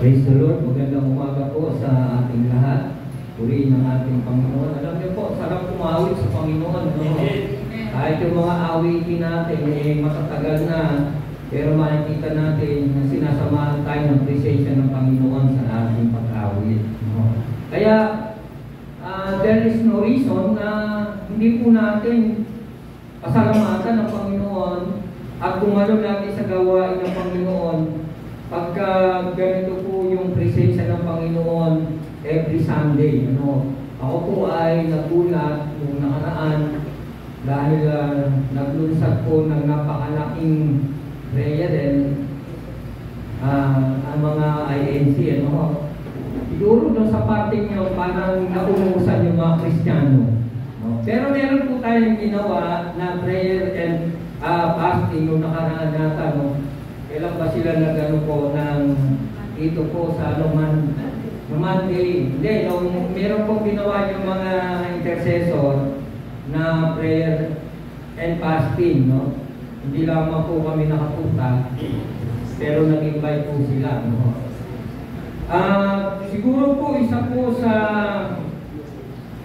Praise the Lord, magandang umaga po sa ating lahat. Purihin ng ating Panginoon. Alam niyo po, sarap umawit sa Panginoon. No? Kahit yung mga awitin natin, matatagal na, pero makikita natin na sinasamahan tayo ng presensya ng Panginoon sa ating pag-awit. No? Kaya, there is no reason na hindi po natin pasalamatan ng Panginoon at kumalo natin sa gawain ng Panginoon pagka ganito po yung presensya ng Panginoon every Sunday. Ako po ay nagulat nung nakaraan dahil naglunsad po ng napakalaking prayer ang mga INC. Siguro doon sa parte nyo parang naungusan yung mga Kristiyano. Pero meron po tayong ginawa na prayer and fasting nung nakaraan nata. Kailan ba sila nag-ano po ng dito po sa Monday? Hindi, meron pong ginawa yung mga intercessor na prayer and fasting, no? Hindi lamang po kami nakapunta, pero nag-invite po sila, no? Siguro po isa po sa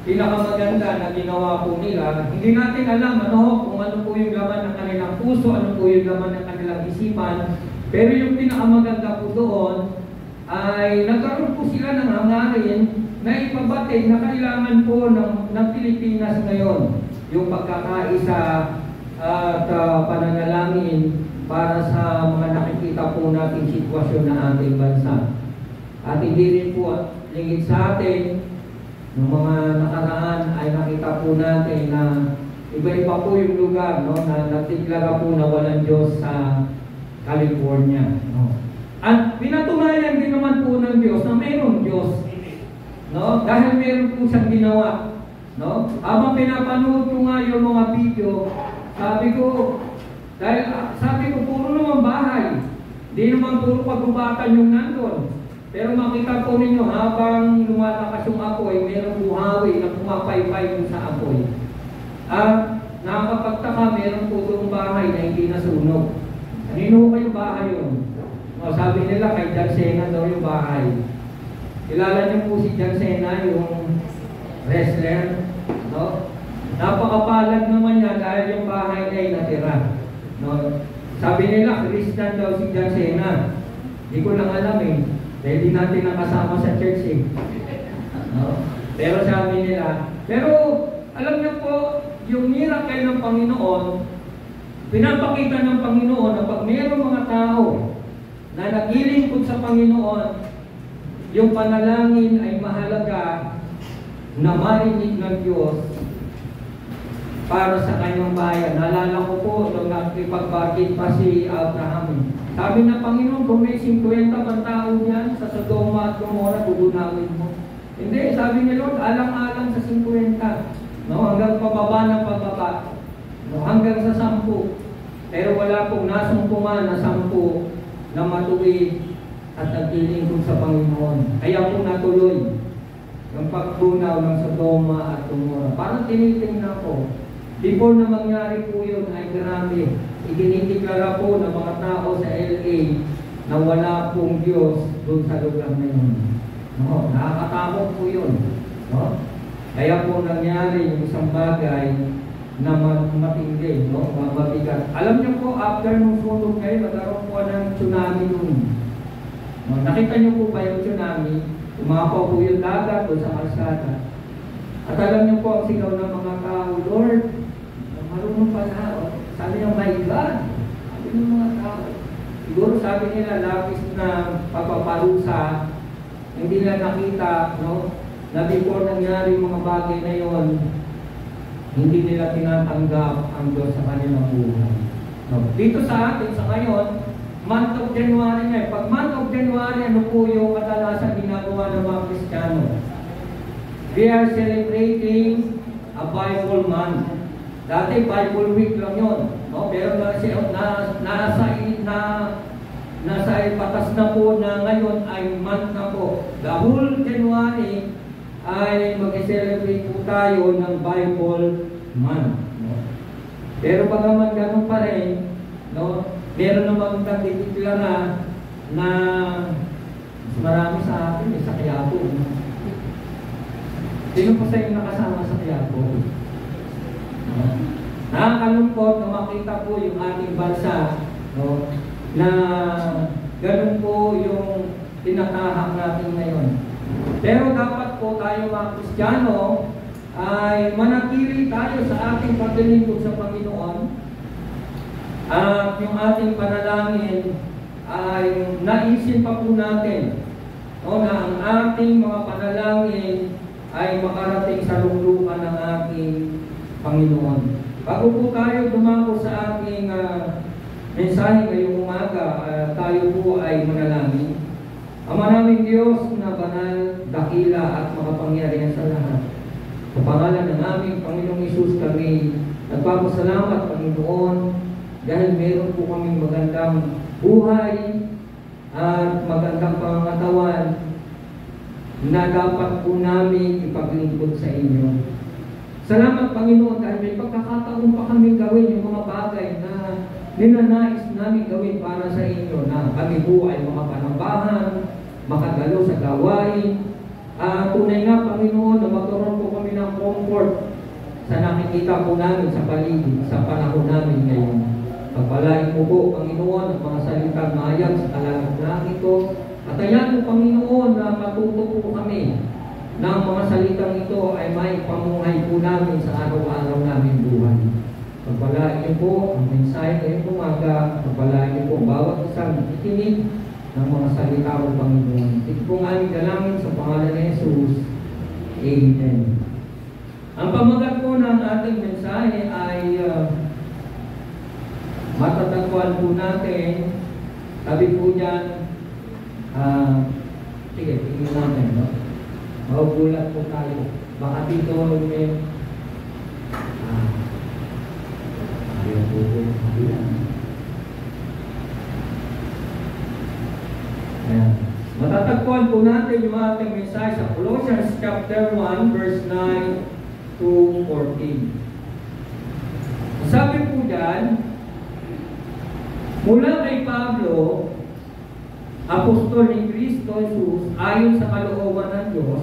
pinakamaganda na ginawa po nila, hindi natin alam kung ano po yung laman ng kanilang puso, ano po yung laman ng kanilang isipan, pero yung pinakamaganda po doon ay nagkaroon po sila ng hangarin na ipabatid na kailangan po ng Pilipinas ngayon, yung pagkakaisa at pananalangin para sa mga nakikita po nating sitwasyon ng ating bansa. At hindi rin po lingid sa atin, noong mga nakaraan ay nakita po natin na iba-iba po yung lugar, na nagtiklaga po na walang Diyos sa California. At pinatunayan din naman po ng Diyos na mayroong Diyos. Dahil mayroon po siyang ginawa. Habang pinapanood ko nga yung mga video, sabi ko puro naman bahay. Di naman puro pagubatan yung nandun. Pero makita po ninyo, habang lumalakas yung apoy, mayroong buhawi na pumapaypay sa apoy. At nakakapagtaka, mayroong po doong bahay na hindi nasunog. Kanino ba yung bahay yun? Sabi nila, kay John Cena daw yung bahay. Kilala niyo po si John Cena, yung wrestler. Napakapalad naman niya dahil yung bahay niya ay natira. Sabi nila, Christian daw si John Cena. Hindi ko lang alam dahil di natin nakasama sa church Pero sabi nila, pero alam niyo po, yung miracle ng Panginoon, pinapakita ng Panginoon na pag mayroong mga tao na naglilingkod sa Panginoon, yung panalangin ay mahalaga na marinig ng Diyos para sa kanyang bayan. Naalala ko po nung nakipag-bargain pa si Abraham. Sabi ng Panginoon, kung may 50 pang tao yan sa Sodoma at Gomora, gugunawin mo. Hindi, sabi ni Lord, alang-alang sa 50. Hanggang pababa ng pababa. Hanggang sa 10. Pero wala pong nasumpungan na 10 na matuwid at naglilingkod sa Panginoon. Kaya po natuloy yung pagbunaw ng Sodoma at Gomora. Parang tinitingnan ko, before na mangyari po yun ay grabe. Itinideklara po ng mga tao sa LA na wala pong Diyos doon sa lugar na yun. Nakakatakot po yun. Kaya po nangyari yung isang bagay na matindi, mabigat. Alam niyo po, after nung sunog kayo, nagkaroon po ng tsunami doon. Nakita niyo po ba yung tsunami? Umapaw po yung dagat doon sa kalsada. At alam niyo po ang sigaw ng mga tao, Lord, marunong pala. Sabi niya, my God, sabi ng mga tao. Siguro sabi nila, lapis na papaparusa, hindi nila nakita, na before nangyari mga bagay na yon, hindi nila tinatanggap ang Diyos sa kanilang buhay. Dito sa atin, sa ngayon, month of January nga. Pag month of January, ano po yung kadalasan ginagawa ng mga Kristiyano? We are celebrating a Bible month. Dati Bible week lang yun. Pero nasa patas na po na ngayon ay month na po. The whole January ay mag-celebrate po tayo ng Bible month. Pero pag naman ganun pa rin, meron namang nagtitila na Marami sa atin, sa Quiapo. Sino pa sa inyo nakasama sa Quiapo? Nakakalungkot na makita po yung ating bansa, no, na ganun po yung tinatahak natin ngayon. Pero dapat po tayo mga Kristiyano ay manatili tayo sa ating paglilingkod sa Panginoon at yung ating panalangin ay naisin pa po natin, no, na ang ating mga panalangin ay makarating sa lunglukan ng ating Panginoon. Bago po tayo dumako sa ating mensahe ngayong umaga, tayo po ay manalangin. Ama naming Diyos na banal, dakila at makapangyarihan sa lahat, sa pangalan ng aming Panginoong Hesus kami nagpapasalamat, Panginoon, dahil meron po kaming magandang buhay at magandang pangangatawan na dapat po namin ipaglingkod sa inyo. Salamat, Panginoon, dahil may pagkakataon pa kami gawin yung mga bagay na ninanais namin gawin para sa inyo, na kami po ay mga panambahan, makadalo sa gawain. Tunay nga, Panginoon, na magkaroon po kami ng comfort sa nakikita po namin sa paligid, sa panahon namin ngayon. Pagpalain mo po, Panginoon, ang mga salitang mayag sa kalalagyan ito. At ayan po, Panginoon, na matuto po kami na ang mga salitang ito ay may pamuhay po namin sa araw-araw namin buhay. Pagpalain niyo po ang mensahe ngayong umaga, pagpalain niyo po bawat isang ikinig ng mga salita mo, Panginoon. Ito po ang aming dalangin sa pangalan ni Jesus. Amen. Ang pamagat po ng ating mensahe ay matatagpuan po natin, sabi po dyan, sige, tingin natin, no? Magugulat po tayo. Baka dito may ayaw po po. Ayan. Matatagpuan po natin yung ating mensahe sa Colossians chapter 1 verse 9 to 14. Sabi po dyan, mula kay Pablo, apostol ni Kristo Jesus ayon sa kalooban ng Diyos,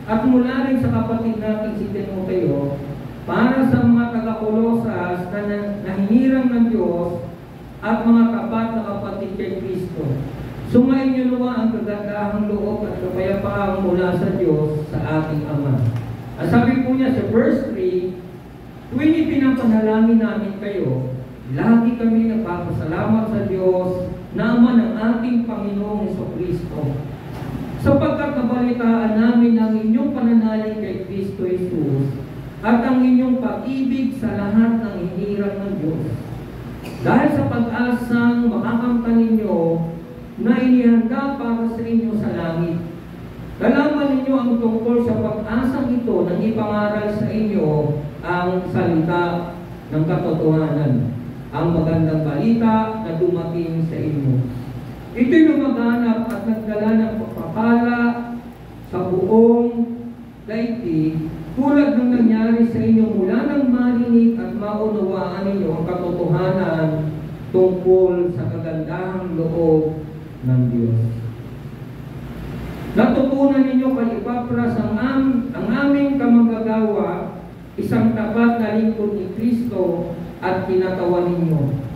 at mula rin sa kapatid natin si Timoteo, para sa mga taga-Colosas na hinirang ng Diyos at mga tapat na kapatid kay Kristo. Sumayin niyo nawa ang kagandahang loob at kapayapaan mula sa Diyos sa ating Ama. Ang sabi po niya sa verse 3, tuwing ipinapanalangin namin kayo, lagi kami nagpapasalamat sa Diyos na Ama ng ating Panginoong Jesucristo, sapagkat nabalitaan namin ang inyong pananalig kay Kristo Jesus at ang inyong pag-ibig sa lahat ng hinirang ng Diyos. Dahil sa pag-asang makakamtan ninyo na inihanda para sa inyo sa langit. Nalaman ninyo ang tungkol sa pag-asang ito nang ipangaral sa inyo ang salita ng katotohanan, ang magandang balita na dumating sa inyo. Ito'y lumaganap at nagdala ng pagpapala sa buong daigdig, tulad ng nangyari sa inyo mula nang marinig at maunawaan ninyo ang katotohanan tungkol sa kagandahang loob ng Diyos. Natutunan ninyo kay Epapras ang aming kamanggagawa, isang tapat na lingkod ni Kristo, at kinatawan ninyo.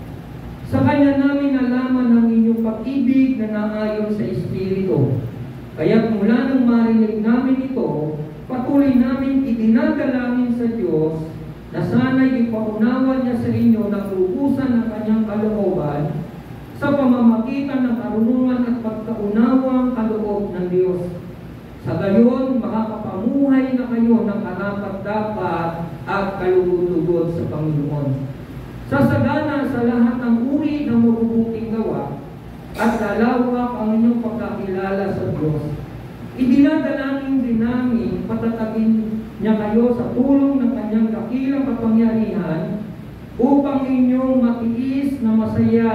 Sa kanya namin nalaman ang inyong pag-ibig na naayon sa Espiritu. Kaya't mula nang marinig namin ito, patuloy namin idinadalangin sa Diyos na sana'y ipaunawa niya sa inyo ng lubusan ng kanyang kalooban sa pamamagitan ng karunungan at pagkaunawang kaloob ng Diyos. Sa gayon, makakapamuhay na kayo ng karapat-dapat at kalugod-lugod sa Panginoon. Sasagana sa lahat ng uri ng mabubuting gawa at lalawak ang inyong pagkakilala sa Diyos. Idinadalangin din namin patatagin niya kayo sa tulong ng kanyang dakilang kapangyarihan upang inyong matiis na masaya,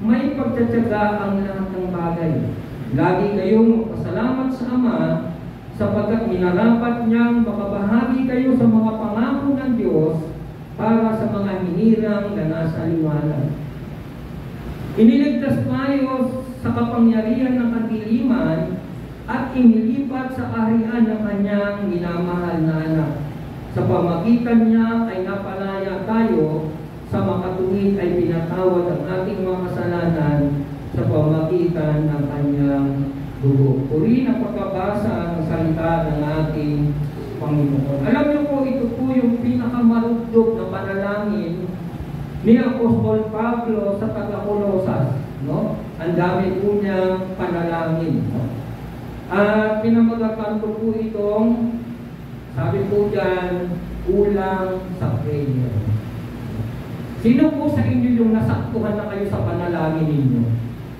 may pagtsatsaga ang lahat ng bagay. Lagi kayong magpasalamat sa Ama sapagkat minarapat niyang makabahagi kayo sa mga pangako ng Diyos para sa mga hinirang na nasa liwanag. Iniligtas tayo sa kapangyarihan ng kadiliman at inilipat sa kaharian ng kanyang minamahal na anak. Sa pamagitan niya ay napalaya tayo, sa makatuwid ay pinatawad ang ating mga kasalanan sa pamagitan ng kanyang dugo. Purihin ang pagkabasa ng salita ng ating Panginoon. Alam niyo po, ito po yung pinakamarugdog na panalangin ni Apostol Pablo sa taga-Colosas. No? Ang dami po niyang panalangin. No? At pinamagakan ko po itong, sabi po dyan, kulang sa prayer. Sino po sa inyo yung nasaktuhan na kayo sa panalangin ninyo?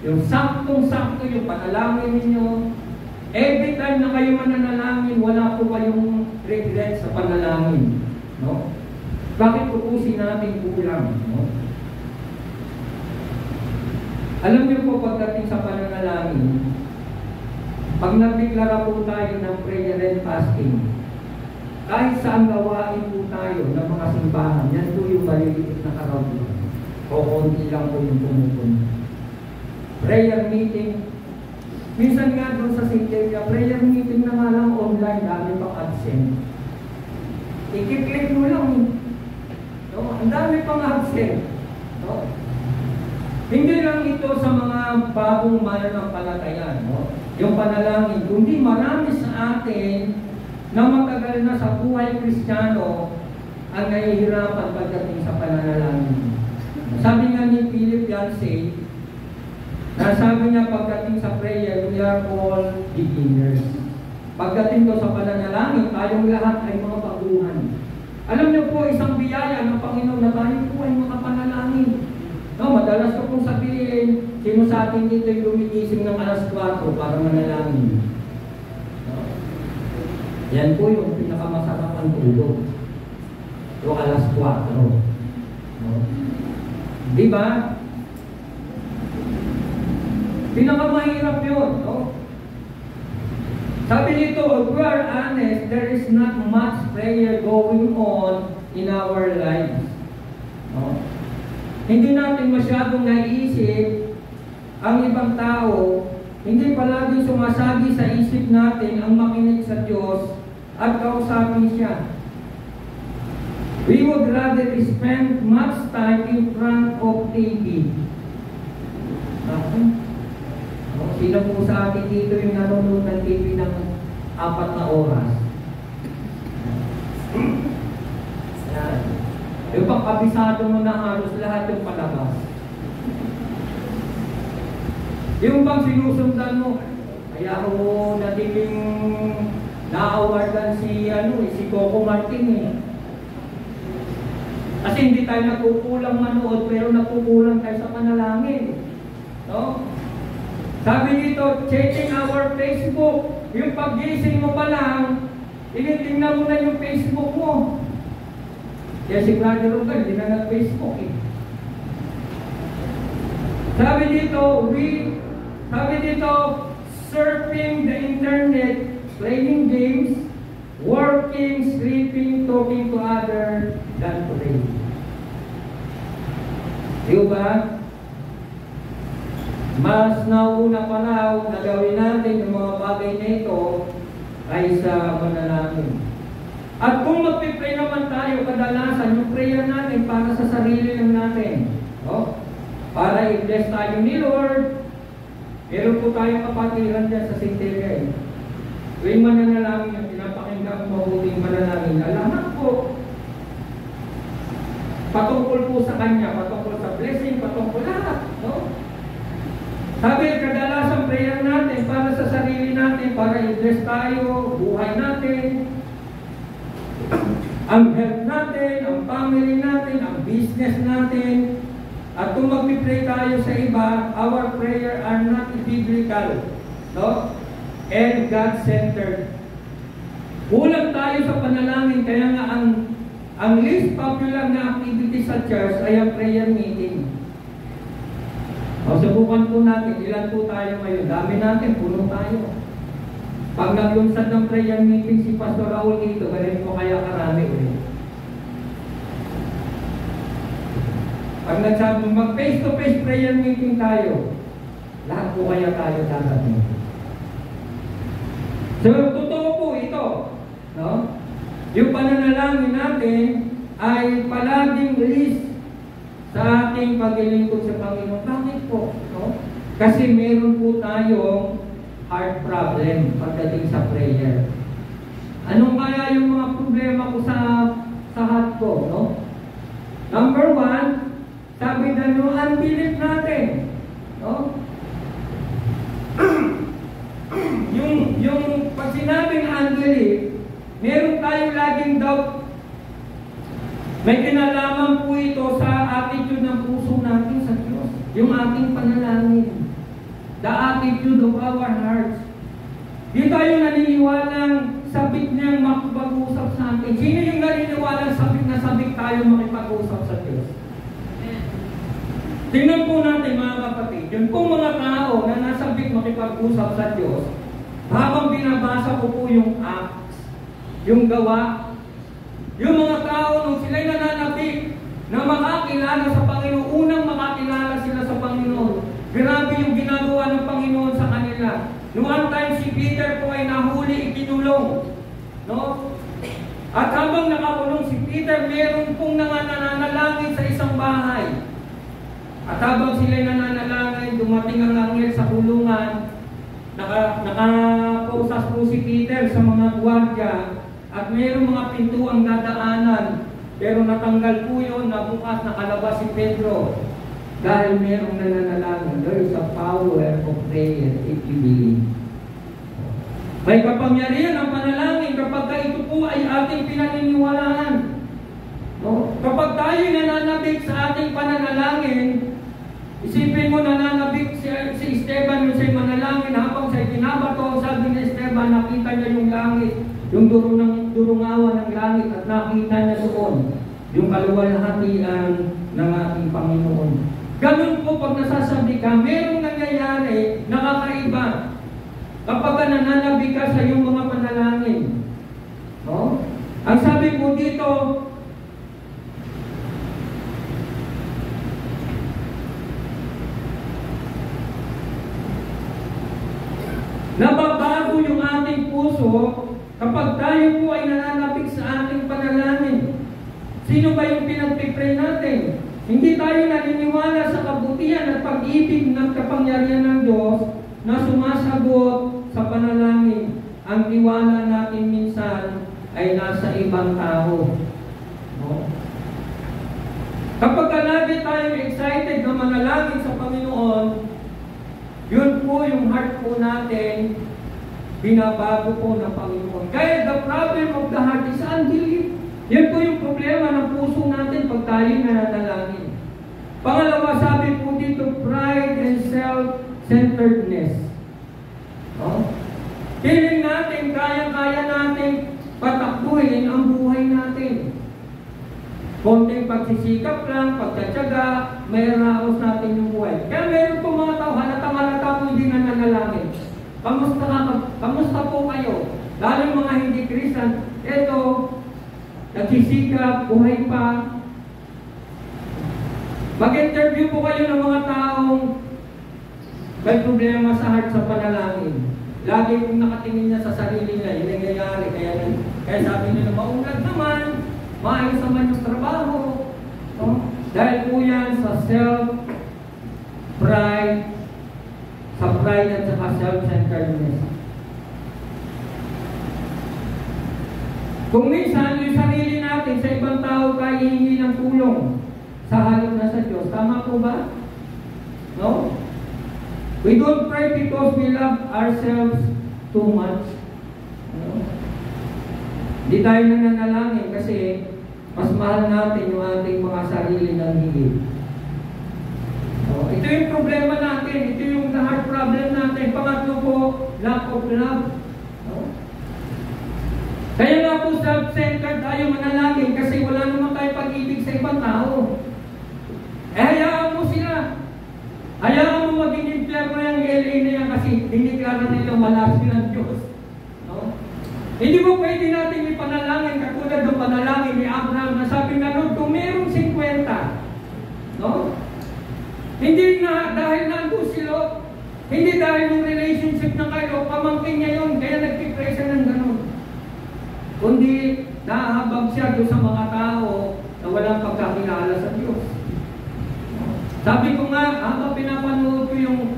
Yung saktong-sakto yung panalangin ninyo, every time na kayo mananalangin, wala po kayong regret sa panalangin. No? Bakit po po sinabing kulang? No? Alam niyo po, pagdating sa pananalangin, pag nagdeklara po tayo ng prayer and fasting, kahit saan gawain po tayo ng mga simbahan, yan po yung maliliit na karawaan. O konti lang po yung pumupunta. Prayer meeting. Minsan nga doon sa Sinteria, prayer meeting na nga lang online, dami pang absent. I-click mo lang. No? Ang dami pang absent. No? Hindi lang ito sa mga bagong mananampalataya, no? Yung panalangin, kundi marami sa atin na matagal na sa buhay Kristiyano ang nahihirapan pagdating sa pananalangin. Sabi nga ni Philip Yancey, nasabi niya pagdating sa prayer, we are all beginners. Pagdating ko sa pananalangin, tayong lahat ay mga baguhan. Alam niyo po, isang biyaya ng Panginoon na tayo po ay makapanalangin. No, madalas ko pong sabihin, sino sa atin dito yung lumigising ng alas 4 para manalangin? No? Yan po yung pinakamasarap ang tulog. Yung alas 4. No? Di ba? Pinakamahirap yun. No? Sabi nito, if we are honest, there is not much prayer going on in our lives. No? Hindi natin masyadong naiisip ang ibang tao, hindi palagi sumasabi sa isip natin ang makinig sa Diyos at kausapin siya. We would rather spend much time in front of TV. Sino po sa atin dito yung nanonood ng TV ng 4 na oras? Yung pang kabisado mo na halos lahat yung palabas. Yung pang sinusundan mo, kaya ako natiging na-awardan si Coco Martin eh. Kasi hindi tayo nagkukulang manood, pero nagkukulang tayo sa panalangin. No? Sabi dito, checking our Facebook. Yung pag-gising mo pa lang, tinitingnan mo na yung Facebook mo. Kaya si Brother Rugal, hindi na nag-Facebook eh. Sabi dito, surfing the internet, playing games, working, sleeping, talking to others, than pray. Diba? Mas nauna pa na gawin natin yung mga bagay na ito kaysa manalangin. At kung magpipray naman tayo, kadalasan yung prayer natin para sa sarili lang natin. No? Para i-bless tayo ni Lord. Meron po tayong kapatiran dyan sa Sinteria. Tuwing mananalangin yung pinapakinggan kong mabuting manalangin na lahat po patungkol po sa Kanya, patungkol sa blessing, patungkol lahat. No? Sabi, kadalasan prayer natin para sa sarili natin, para i-bless tayo, buhay natin, ang health natin, ang family natin, ang business natin. At kung mag-pray tayo sa iba, our prayer are not biblical, no? And God-centered. Kulang tayo sa panalangin, kaya nga ang least popular na activity sa church ay ang prayer meeting. O subukan po natin, ilan po tayo ngayon? Dami natin, puno tayo. Pag naglunsad ng prayer meeting si Pastor Raul dito, ganun po kaya karami ulit. Pag nagsabi, mag face-to-face prayer meeting tayo, Lahat po kaya tayo darating. So, totoo po ito. No? Yung pananalangin natin ay palaging list sa ating paglilingkod sa Panginoon. Bakit po? No? Kasi meron po tayong heart problem pagdating sa prayer. Anong kaya yung mga problema ko sa heart ko? No? Number one, sabi na yung unbelief natin. No? yung pag sinabing unbelief, meron tayong laging doubt. May kinalaman po ito sa attitude ng puso natin sa Diyos. Yung ating panalangin. The attitude of our hearts. Di tayo naniniwalang sabik niyang makipag-usap sa atin. Sino yung naniniwalang sabik na sabik tayo makipag-usap sa Diyos? Tingnan po natin mga kapatid, yung pong mga tao na nasabik makipag-usap sa Diyos, habang binabasa ko po yung acts, yung gawa, yung mga tao nung sila'y nananabik na makakilala sa Panginoon, unang makakilala sila sa Panginoon. Grabe yung ginagawa ng Panginoon sa kanila. Noong time si Peter po ay nahuli, ikinulong. No? At habang nakakulong si Peter, meron pong nananalangin sa isang bahay. At habang sila'y nananalangin, dumating ang anghel sa kulungan, nakaposas po si Peter sa mga gwardiya, at mayroong mga pintuang dadaanan, pero natanggal po yun, nabukas, nakalabas si Pedro. Dahil mayroong nananalangin, there is a power of prayer if you believe. May kapangyarihan ang panalangin kapag ito po ay ating pinaniniwalaan. No? Kapag tayo nananabik sa ating pananalangin, isipin mo nananabik si Esteban yung siya'y manalangin habang siya'y binabato, sabi ni Esteban, nakita niya yung langit, yung durungawan ng langit at nakita niya doon yung kaluwalhatian ng ating Panginoon. Ganun po pag nasasabi ka, merong nangyayari nakakaiba kapag ka nananabi ka sa iyong mga panalangin. No? Ang sabi po dito, nababago yung ating puso kapag tayo po ay nananapik sa ating panalangin. Sino ba yung pinagpipray natin? Hindi tayo naniniwala sa kabutihan at pag-ibig ng kapangyarihan ng Diyos na sumasagot sa panalangin. Ang tiwala natin minsan ay nasa ibang tao. No? Kapag lagi tayong excited na manalangin sa Panginoon, yun po yung heart po natin, binabago po ng Panginoon. Kaya the problem of the heart is unbelief. Yan po yung problema ng puso natin pag tayo nananalangin. Pangalawa, sabi po dito, pride and self-centeredness. No? Feeling natin, kaya-kaya natin patakbuhin ang buhay natin. Konting pagsisikap lang, pagtsatsaga, may raos natin yung buhay. Kaya meron po mga tao, halatang-halata po hindi nananalangin. Kamusta po kayo? Lalo mga hindi Christian, eto, nagsisikap, buhay pa. Mag-interview po kayo ng mga taong may problema sa heart sa panalangin. Lagi pong nakatingin niya sa sarili niya, yung nangyayari. Kaya sabi niya na maunlad naman, maayos naman yung trabaho. No? Dahil po yan sa self-pride, sa pride at sa self-centeredness. Kung minsan yung sarili natin sa ibang tao kaya hihingi ng tulong sa halip na sa Diyos, tama po ba? No? We don't pray because we love ourselves too much. No? Hindi tayo nananalangin kasi mas mahal natin yung ating mga sarili ng higit. No? Ito yung problema natin, ito yung heart problem natin. Pangatlo po, lack of love. No? Kaya nga po self-centered tayo manalangin kasi wala naman tayo pag-ibig sa ibang tao. Hayaan mo sila. Hayaan mo maging impyerno yung LA na yan kasi diniklara nila wala silang Diyos. No? Hindi mo pwede natin ipanalangin katulad ng panalangin ni Abraham na sabi na Lord, kung mayroong 50, no? Hindi na dahil nandun sila, Hindi dahil yung relationship na kayo, pamangkin niya yun, kaya nagpipray siya ng ganun. Kundi nahabag siya doon sa mga tao na walang pagkakilala sa Diyos. Sabi ko nga, habang pinapanood ko yung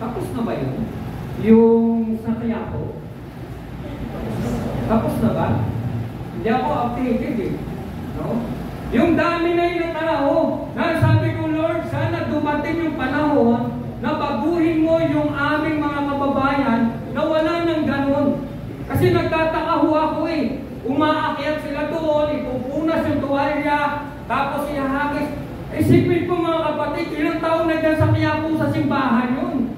tapos na ba yun? Yung sa Quiapo. Tapos na ba? Hindi ako updated eh. No? Yung dami na yung tao, na sabi ko, Lord, sana dumating yung panahon na baguhin mo yung aming mga kababayan na wala nang ganun. Kasi nagtataka ho ako eh. Umaakyat sila doon, ipupunas yung tuwalya, tapos ihahagis. Isipin ko mga kapatid, ilang taon na dyan sa Quiapo sa simbahan yun.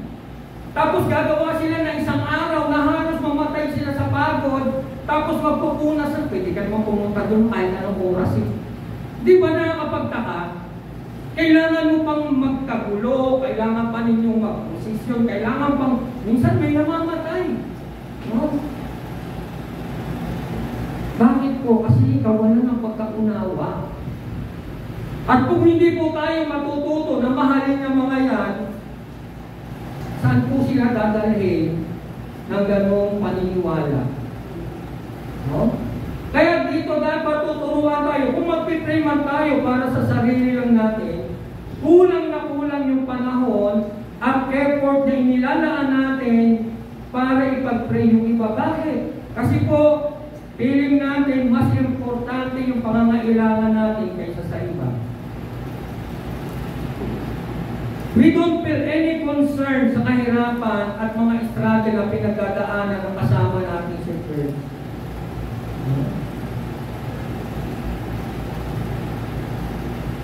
Tapos gagawa sila ng isang araw na halos mamatay sila sa pagod, tapos magpupunas. Pwede ka naman pumunta doon kahit anong oras eh. Di ba nakakapagtaka? Kailangan mo pang magkagulo, kailangan pa ninyong mag-posisyon, kailangan pang, minsan may namamatay. No? Bakit po? Kasi kawalan ng pagkaunawa. At kung hindi po tayo matututo na mahalin ng mga yan, saan po sila dadalhin ng ganong paniniwala? No? Kaya dito dapat tuturuan tayo. Kung magpipray man tayo para sa sarili lang natin, kulang na kulang yung panahon at effort na inilalaan natin para ipag-pray yung iba. Bakit? Kasi po, feeling natin mas importante yung pangangailangan natin kaysa sa iba. We don't feel any concern sa kahirapan at mga struggle na pinagdadaanan ng kasama natin sa church.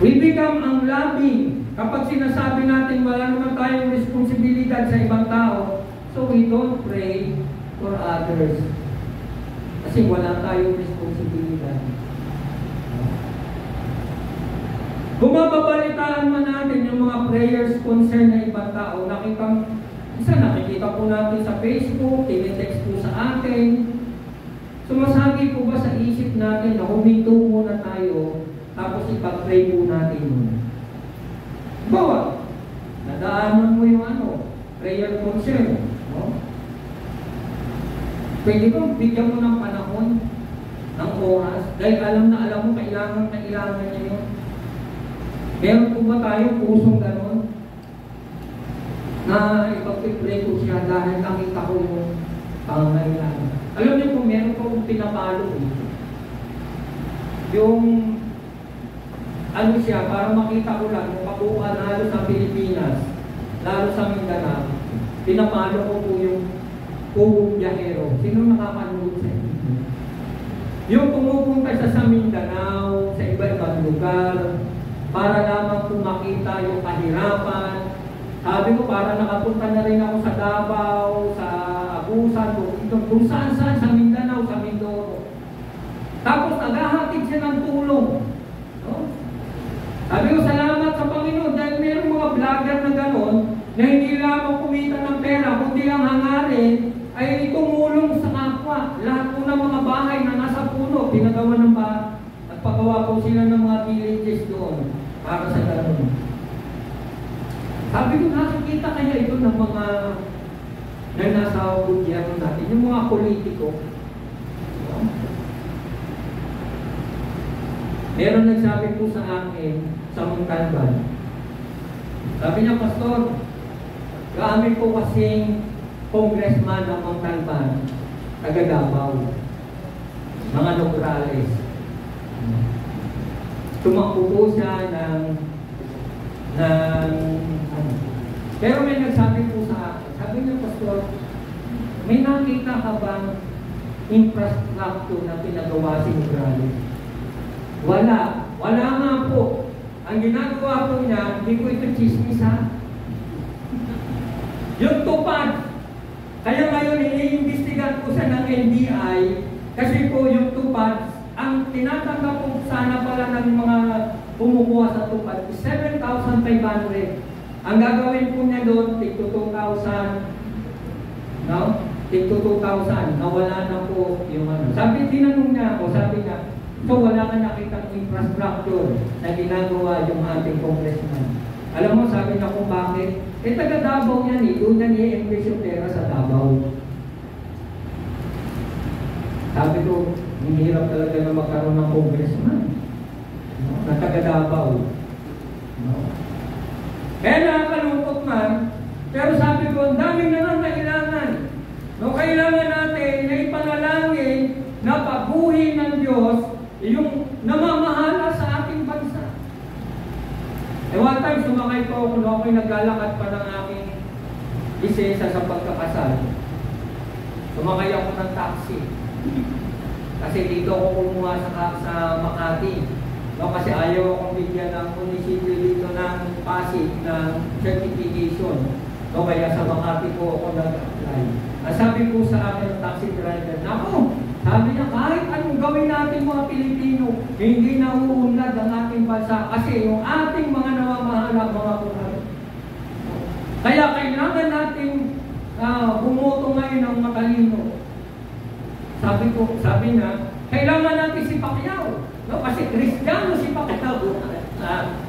We become unloving kapag sinasabi natin wala naman tayong responsibilidad sa ibang tao, so we don't pray for others. Kasi wala tayong responsibilidad. Kung mababalitaan man natin yung mga prayers concern na ibang tao, nakikita po natin sa Facebook, tinitext po sa atin. Sumasabi po ba sa isip natin na huminto muna tayo, tapos ipag-pray po natin muna? Bawa, nadaanan mo yung prayer concern. No? Pwede kong bigyan mo ng panahon, ng oras, dahil alam mo, kailangan niya yun. Meron po ba tayong pusong gano'n? Na ipag-pray ko siya dahil nakita ko yung pangangailangan. Alam niyo po, meron po akong pinapalo dito. Yung siya, para makita ko lang, yung kabuuan lalo sa Pilipinas, lalo sa Mindanao, pinapalo ko po yung Pugong Biyahero. Sino nakapanood sa inyo? Yung pumupunta sa Mindanao, sa iba-ibang lugar, para lamang kung makita yung kahirapan. Sabi ko, para nakapunta na rin ako sa Davao, sa Abusan, kung saan-saan, sa Mindanao, sa Mindoro. Tapos naghahatid siya ng tulong. No? Sabi ko, salamat sa Panginoon dahil mayroong mga vlogger na gano'n na hindi lamang kumita ng pera, kundi ang hangarin ay tumulong sa kapwa. Lahat po ng mga bahay na nasa puno, pinagawa ng nagpagawa po sila ng mga villages doon para sa gano'n. Sabi ko, nakikita kaya ito ng mga na nasa gobyerno natin, yung mga politiko. Meron nagsabi po sa akin sa Montalban. Sabi niya, Pastor, kami po kasing congressman ng Montalban, taga Davao, mga Nograles. Tumakbo po siya ng pero may nagsabi po sa akin, sabi niya, Pastor, may nakita ka bang infrastructure na pinagawa si Nograles? Wala nga po. Ang ginagawa po niya, hindi ko ito chismis ha. Yung tupad. Kaya ngayon, iniimbestigan ko siya ng NBI kasi po yung tupad, ang tinatanggap po sana pala ng mga kumukuha sa tupad, 7,500. Ang gagawin po niya doon, tigto 2,000. No? Tigto 2,000. Nawala na po yung Sabi, tinanong niya ako, sabi niya, so wala ka nakitang infrastructure na ginagawa yung ating congressman. Alam mo, sabi niya kung bakit? Eh, taga Davao yan eh. Doon na i-invest yung pera sa Davao. Sabi ko, hirap talaga na magkaroon ng congressman. No? Na taga Davao. No? Kaya nakakalungkot man, pero sabi ko, ang dami na lang kailangan. No, kailangan natin na ipanalangin na paguhin ng Diyos yung namamahala sa ating bansa. One time, sumakay po ako, no, ako'y naglalakad pa ng aking lisensya sa pagkakasal. Sumakay ako ng taxi. Kasi dito ako kumuha sa Makati. No, kasi ayaw akong bigyan ng munisipyo dito ng Pasig ng certification. No, kaya sa Makati po ako nag-apply. Sabi ko sa akin ng taxi driver, nako, sabi niya, kahit anong gawin natin mga Pilipino, hindi na uunlad ang ating bansa kasi yung ating mga namamahala, mga kurado. Kaya kailangan natin bumoto ngayon ng matalino. Sabi niya, kailangan natin si Pacquiao. No? Kasi Kristiyano si Pacquiao.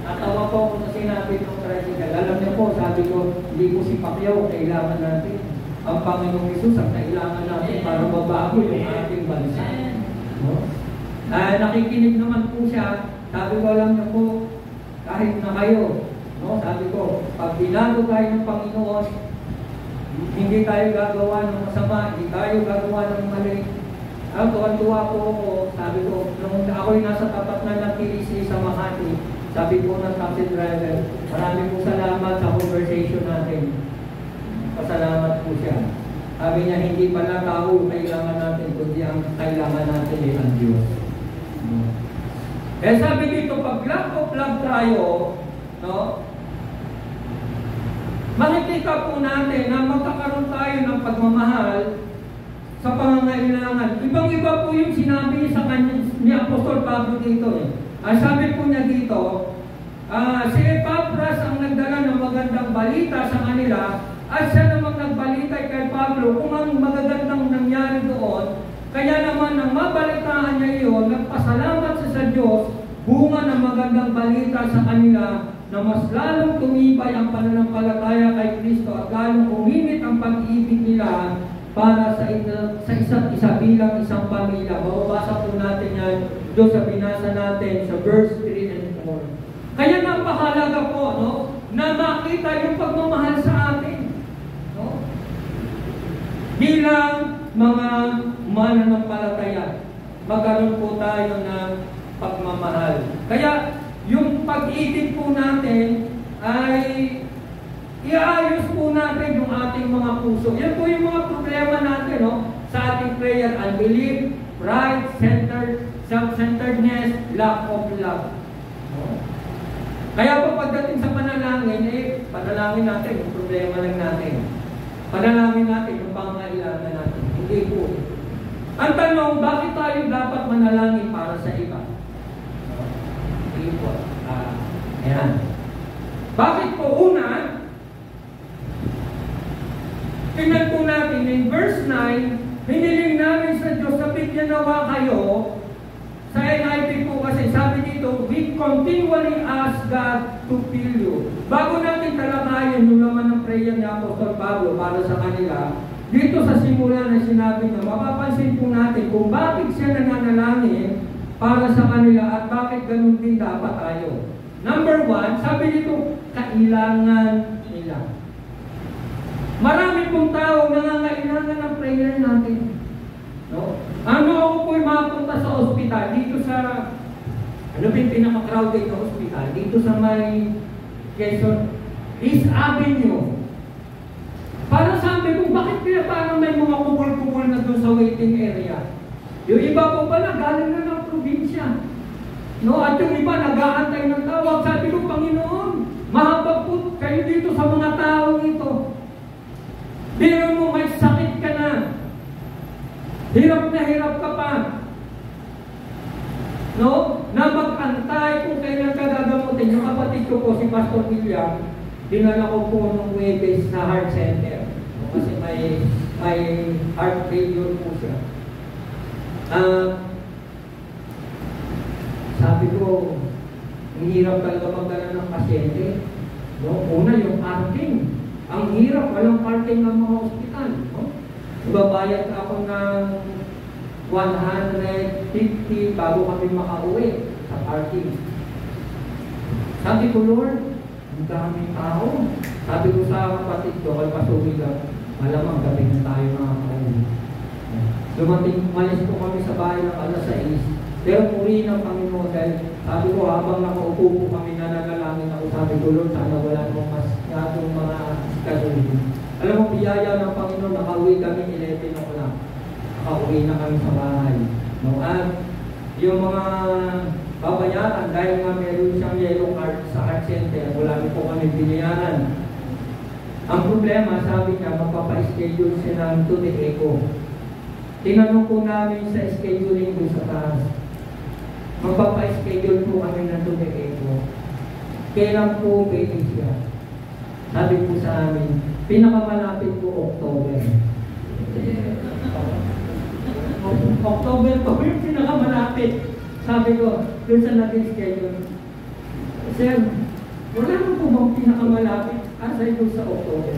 Natawa po ako sa sinabi ng president. Alam niyo po, sabi ko, hindi ko si Pacquiao, kailangan natin. Ang Panginoong Hesus ang kailangan natin para mabago yung ating bansa. No? Nakikinig naman po siya. Sabi ko, alam niyo po, kahit na kayo, no? Sabi ko, pag binago tayo ng Panginoon, hindi tayo gagawa ng masama, hindi tayo gagawa ng mali. Tuwan-tuwa po ako, sabi ko, nung ako'y nasa tapat na ng TEC sa Makati, sabi ko ng taxi driver, maraming po salamat sa conversation natin. Pasalamat po siya. Sabi niya, hindi pala tao kailangan natin, kundi ang kailangan natin ay ang Diyos. Kaya sabi dito, pag love of love tayo, no, makikita po natin na magkakaroon tayo ng pagmamahal sa pangangailangan. Ibang-iba po yung sinabi sa kanya ni Apostol Pablo dito. Sabi po niya dito, si Epapras ang nagdala ng magandang balita sa kanila at siya namang nagbalita kay Pablo kung ang magagandang nangyari doon. Kaya naman nang mabalitaan niya iyon, nagpasalamat siya sa Diyos, bunga ng magandang balita sa kanila na mas lalong tumibay ang pananampalataya kay Kristo at lalong umimit ang pag-ibig nila para sa isa't isa bilang isang pamilya. Mababasa po natin yan doon sa binasa natin sa verse 3 and 4. Kaya napakahalaga po, no, na makita yung pagmamahal sa atin. No? Bilang mga mananampalataya, magkaroon po tayo ng pagmamahal. Kaya yung pag-ibig po natin ay iayos po natin yung ating mga puso. Yan po yung mga problema natin, no? Sa ating prayer, unbelief, pride, self-centeredness, lack of love. No? Kaya po pagdating sa panalangin, panalangin natin yung problema lang natin. Panalangin natin yung pangangailangan natin. Hindi po. Ang tanong, bakit tayo dapat manalangin para sa iba? Hindi po. Ayan. Bakit po? Una, tingnan po natin, in verse 9, hiniling namin sa Diyos na bigyan nawa kayo. Sa NIV po kasi, sabi dito, we continually ask God to fill you. Bago natin talakayan yung naman ng prayer ni Apostol Pablo para sa kanila, dito sa simula na sinabi niya, mapapansin po natin kung bakit siya nananalangin para sa kanila at bakit ganun din dapat tayo. Number 1, sabi dito, kailangan nila. Marami pong tao nangangailangan ng prayer natin. No? Ako po'y mapunta sa ospital, dito sa, ano ba yung pinaka-crowded na ospital? Dito sa may Quezon, East Avenue. Para sabi ko, bakit kaya parang may mga kubol-kubol na doon sa waiting area? Yung iba po pala, galing na ng probinsya. No? At yung iba, nag-aantay ng tawag. Sabi ko, Panginoon, mahabag po kayo dito sa mga tao ito. Pero mo, may sakit ka na. Hirap na hirap ka pa. No? Na mag-antay kung kailan ka gagamutin. Yung kapatid ko po, si Pastor William, dinala ko po nung Webes sa heart center. No? Kasi may heart failure po siya. Sabi ko, hirap talaga magdala ng pasyente. No? Una, yung parking. Ang hirap, walang parking ng mga ospital. No? Babayad ako ng 150 bago kami makauwi sa parking. Sabi ko, Lord, ang daming tao. Sabi ko sa kapatid ko, kay Pasuri lang, malamang gabi na tayo makakauwi. Malis ko kami sa bahay ng alas 6. Pero puri ng Panginoon dahil sabi ko habang nakaupo po kami nananalangin ako, sabi ko, Lord, sana wala namang mas yatong mga schedule. Alam mo, biyaya ng Panginoon, nakauwi kami 11 o'clock. Nakauwi na kami sa bahay. No? At yung mga babayaran, dahil nga meron siyang yellow card sa heart center, wala po kami binayaran. Ang problema, sabi niya, magpapa-schedule siya ng to the echo. Tinanong po namin sa scheduling doon sa taas. Magpapa-schedule po kami ng to the echo. Kailan po pwede siya? Sabi po sa amin, pinakamalapit po October. October po yung pinakamalapit. Sabi ko, doon sa natin schedule, Sir, wala mo po bang pinakamalapit? Asay doon sa October.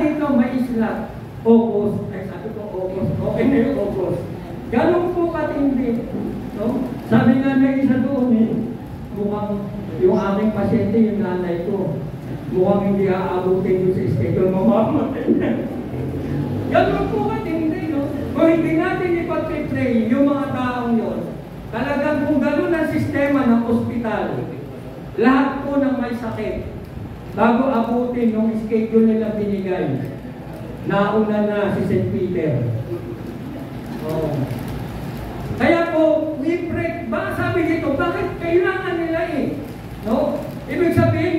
Dito may isla. August. Ay, sabi ko, August. Okay na yung August. Ganun po katindi. No? Sabi nga na isa doon mukhang yung aking pasyente, yung nanay ko, mukhang hindi aabutin doon sa schedule, mamamatay na. Ganun po katindi, no? Kung hindi natin ipag-pray yung mga taong yun, talagang kung gano'n ang sistema ng ospital, lahat po ng may sakit, bago abutin yung schedule nila binigay, nauna na si St. Peter. Oh. Kaya po, we pray, ba sabi dito, bakit kailangan nila no? Ibig sabihin,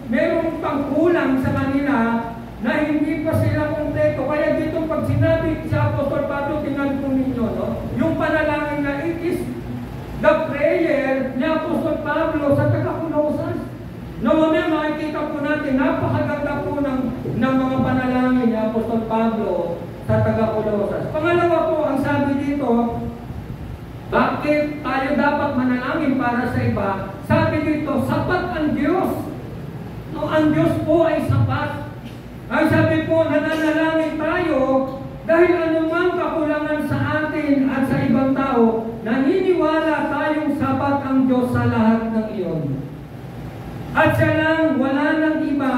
meron pang kulang sa kanila na hindi pa sila kompleto. Kaya dito pag sinabi sa Apostol Pablo, tingnan po ninyo, no? Yung panalangin na it is the prayer ni Apostol Pablo sa taga-Colosas. No, mamaya makikita po natin, napakaganda po ng mga panalangin ni Apostol Pablo sa taga-Colosas. Pangalawa po, ang sabi dito, bakit tayo dapat manalangin para sa iba? Sabi dito, sapat ang Diyos. No, ang Diyos po ay sapat. Ang sabi po, nananalangin tayo dahil anumang kakulangan sa atin at sa ibang tao, naniniwala tayong sapat ang Diyos sa lahat ng iyon. At siya lang, wala nang iba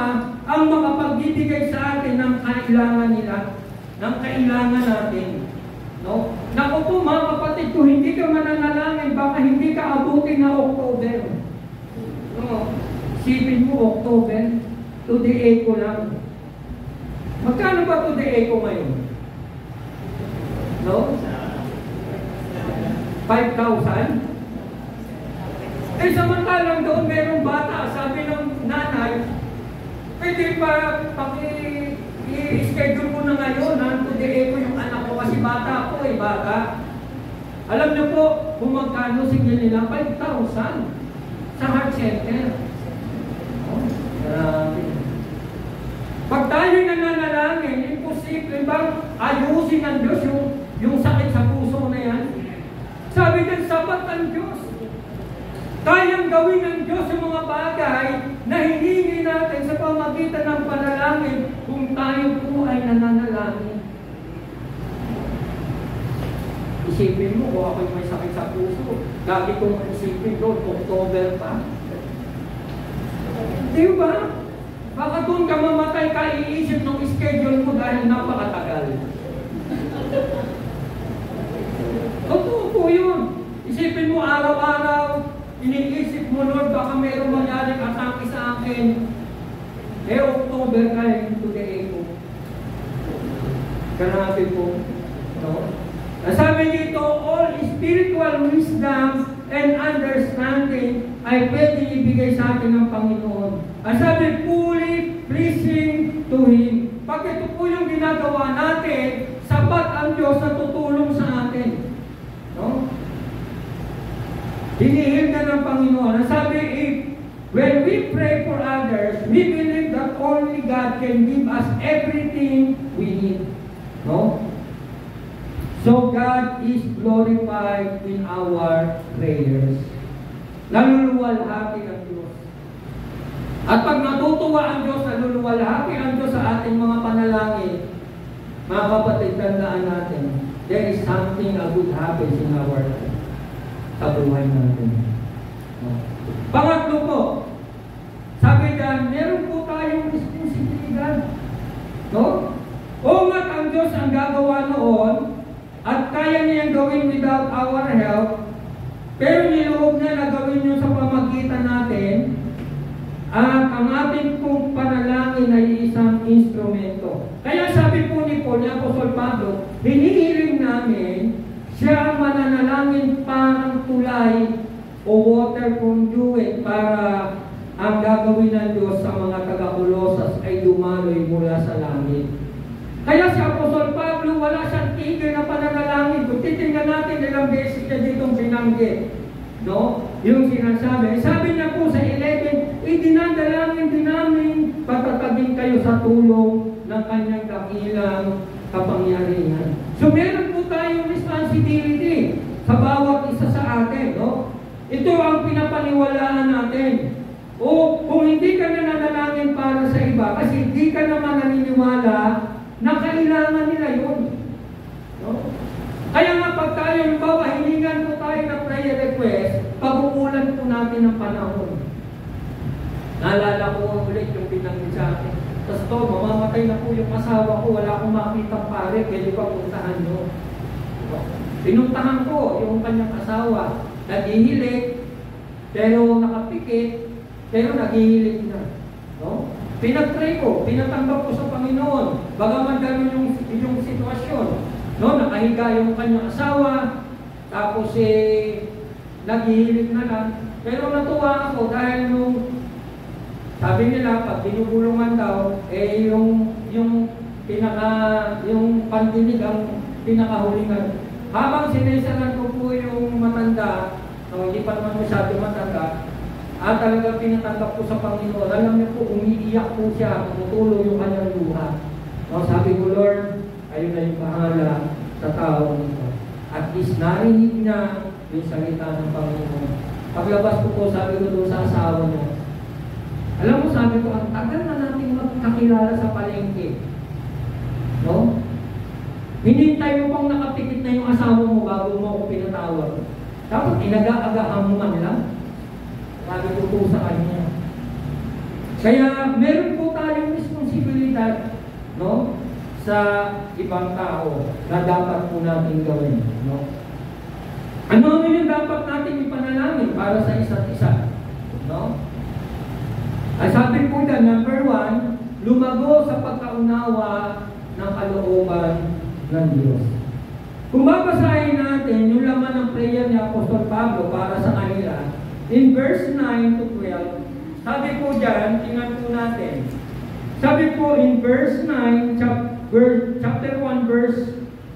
ang makapagbibigay sa atin ng kailangan nila, ng kailangan natin. No? Naku po mga kapatid, kung hindi ka mananalangin, baka hindi ka abutin na October. No? Sipin mo October, to the echo lang. Magkano ba to the echo ngayon? No? 5,000? Eh samantalang doon merong bata, sabi ng nanay, pwede pa i-schedule mo na ngayon, to the echo yung anak ko kasi bata po bata. Alam niyo po, kung magkano sige nila, 5,000 sa heart center. Oh, grabe. Pag tayo nananalangin, imposible bang ayusin ng Diyos yung sakit sa puso na yan? Sabi din, sapat ang Diyos. Kayang gawin ng Diyos yung mga bagay na hiningi natin sa pamagitan ng panalangin kung tayo po ay nananalangin. Isipin mo, kung ako'y may sakit sa puso, lagi kong isipin doon, October pa. Di ba? Baka doon ka mamatay ka, iisip ng schedule mo dahil napakatagal. Totoo po yun. Isipin mo araw-araw, iniisip mo, Lord, baka mayroong mangyaring atake sa akin. October ka to the echo. Grabe po. No? Sabi dito, all spiritual wisdom and understanding ay pwede ibigay sa atin ng Panginoon. Sabi, fully pleasing to Him. Pag ito po yung ginagawa natin, sapat ang Diyos na tutulong sa atin. No? Hinihil na ng Panginoon. Sabi, when we pray for others, we believe that only God can give us everything we need. No? So God is glorified in our prayers. Naluluwalhati ang Diyos. At pag natutuwa ang Diyos, naluluwalhati ang Diyos sa ating mga panalangin, mga kapatid, tandaan natin, there is something good happens in our life. Sa buhay natin. Pangatlo po, sabi dyan, meron po tayong responsibilidad. No? O nga't ang Diyos ang gagawa noon, at kaya niyang gawin without our help, pero niloob niya na gawin yun sa pamagitan natin, at ang ating pong panalangin ay isang instrumento. Kaya sabi po ni Paul, ni Apostol Pablo, hinihiling namin siya ang mananalangin parang tulay o water conduit para ang gagawin ng Diyos sa mga taga-Kolosas ay dumaloy mula sa langit. Kaya si Apostol Pablo, wala siyang tigil na pananalangin. Kung titingnan natin ilang beses niya ditong binanggit, no? Yung sinasabi. Sabi niya po sa 11, idinadalangin din namin patatagin kayo sa tulong ng kanyang dakilang kapangyarihan. So meron po tayong responsibility sa bawat isa sa atin, no? Ito ang pinapaniwalaan natin. O kung hindi ka na nanalangin para sa iba, kasi hindi ka naman naniniwala na kailangan nila yun. No? Kaya nga pag tayo, bawa, hiningan po tayo ng prayer request, pag-uulan po natin ng panahon. Naalala ko ulit yung binanggit sa akin. Tapos to, mamamatay na po yung asawa ko, wala akong makitang pare, pwede pa puntahan nyo. Pinuntahan ko yung kanyang asawa, naghihilig, pero nakapikit, pero naghihilig na. No? Pinag-pray ko, pinatanggap ko sa Panginoon, bagaman gano'n yung sitwasyon. No? Nakahiga yung kanyang asawa, tapos naghihilig na lang. Pero natuwa ako dahil nung sabi nila, pag binubulungan daw, yung pandinig ang pinakahulingan. Habang sinaysaran ko po yung matanda, no, hindi pa naman masyado matanda, at talagang pinatanggap ko sa Panginoon, alam niyo po, umiiyak po siya, tumutulo yung kanyang luha. No, sabi ko, Lord, ayun na yung bahala sa tao nito. At least narinig niya yung salita ng Panginoon. Paglabas ko po, sabi ko doon sa asawa niya, alam mo, sabi ko, ang tagal na natin magkakilala sa palengke. No? Hinintay mo pang nakapikit na yung asawa mo bago mo ako pinatawag. Tapos inaga-agahan mo man lang. Sabi ko po sa kanya. Kaya meron po tayong responsibilidad, no, sa ibang tao na dapat po natin gawin. No? Ano yung dapat natin ipanalangin para sa isa't isa? No? Ay sabi po dyan, number 1, lumago sa pagkaunawa ng kalooban ng Diyos. Kung babasahin natin yung laman ng prayer ni Apostol Pablo para sa kanila, in verse 9 to 12, sabi po dyan, tingnan po natin. Sabi po in verse 9, chapter 1, verse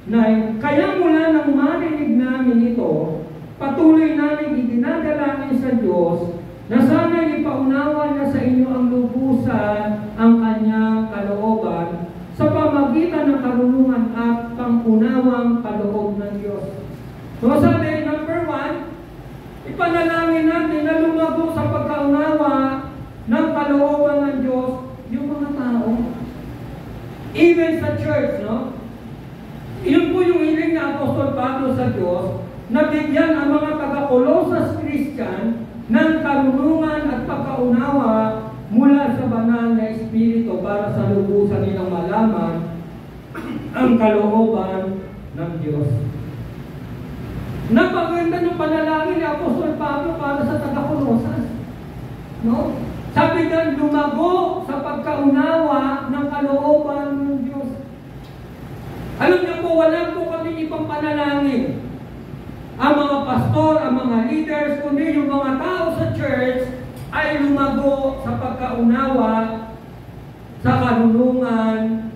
9, kaya mula nang marinig namin ito, patuloy namin idinadalangin sa Diyos na sana ipaunawa niya sa inyo ang lubusan ang kanyang kalooban sa pamagitan ng karunungan at pangunawang kaloob ng Diyos. So sabi, number 1, ipanalangin natin na lumago sa pagkaunawa ng kalooban ng Diyos yung mga tao. Even sa church, no? Yun po yung hiling na Apostol Pablo sa Diyos na bigyan ang mga taga-Kolosas Christian ng karunungan at pagkaunawa mula sa banal na Espiritu para sa lubusan nilang malaman ang kalooban ng Diyos. Napaganda ng panalangin ni Apostol Pablo para sa taga-Kolosas. No? Sabi doon, lumago sa pagkaunawa ng kalooban ng Diyos. Alam niyo po, wala po kami ibang panalangin. Ang mga pastor, ang mga leaders, kundi yung mga tao sa church ay lumago sa pagkaunawa sa karunungan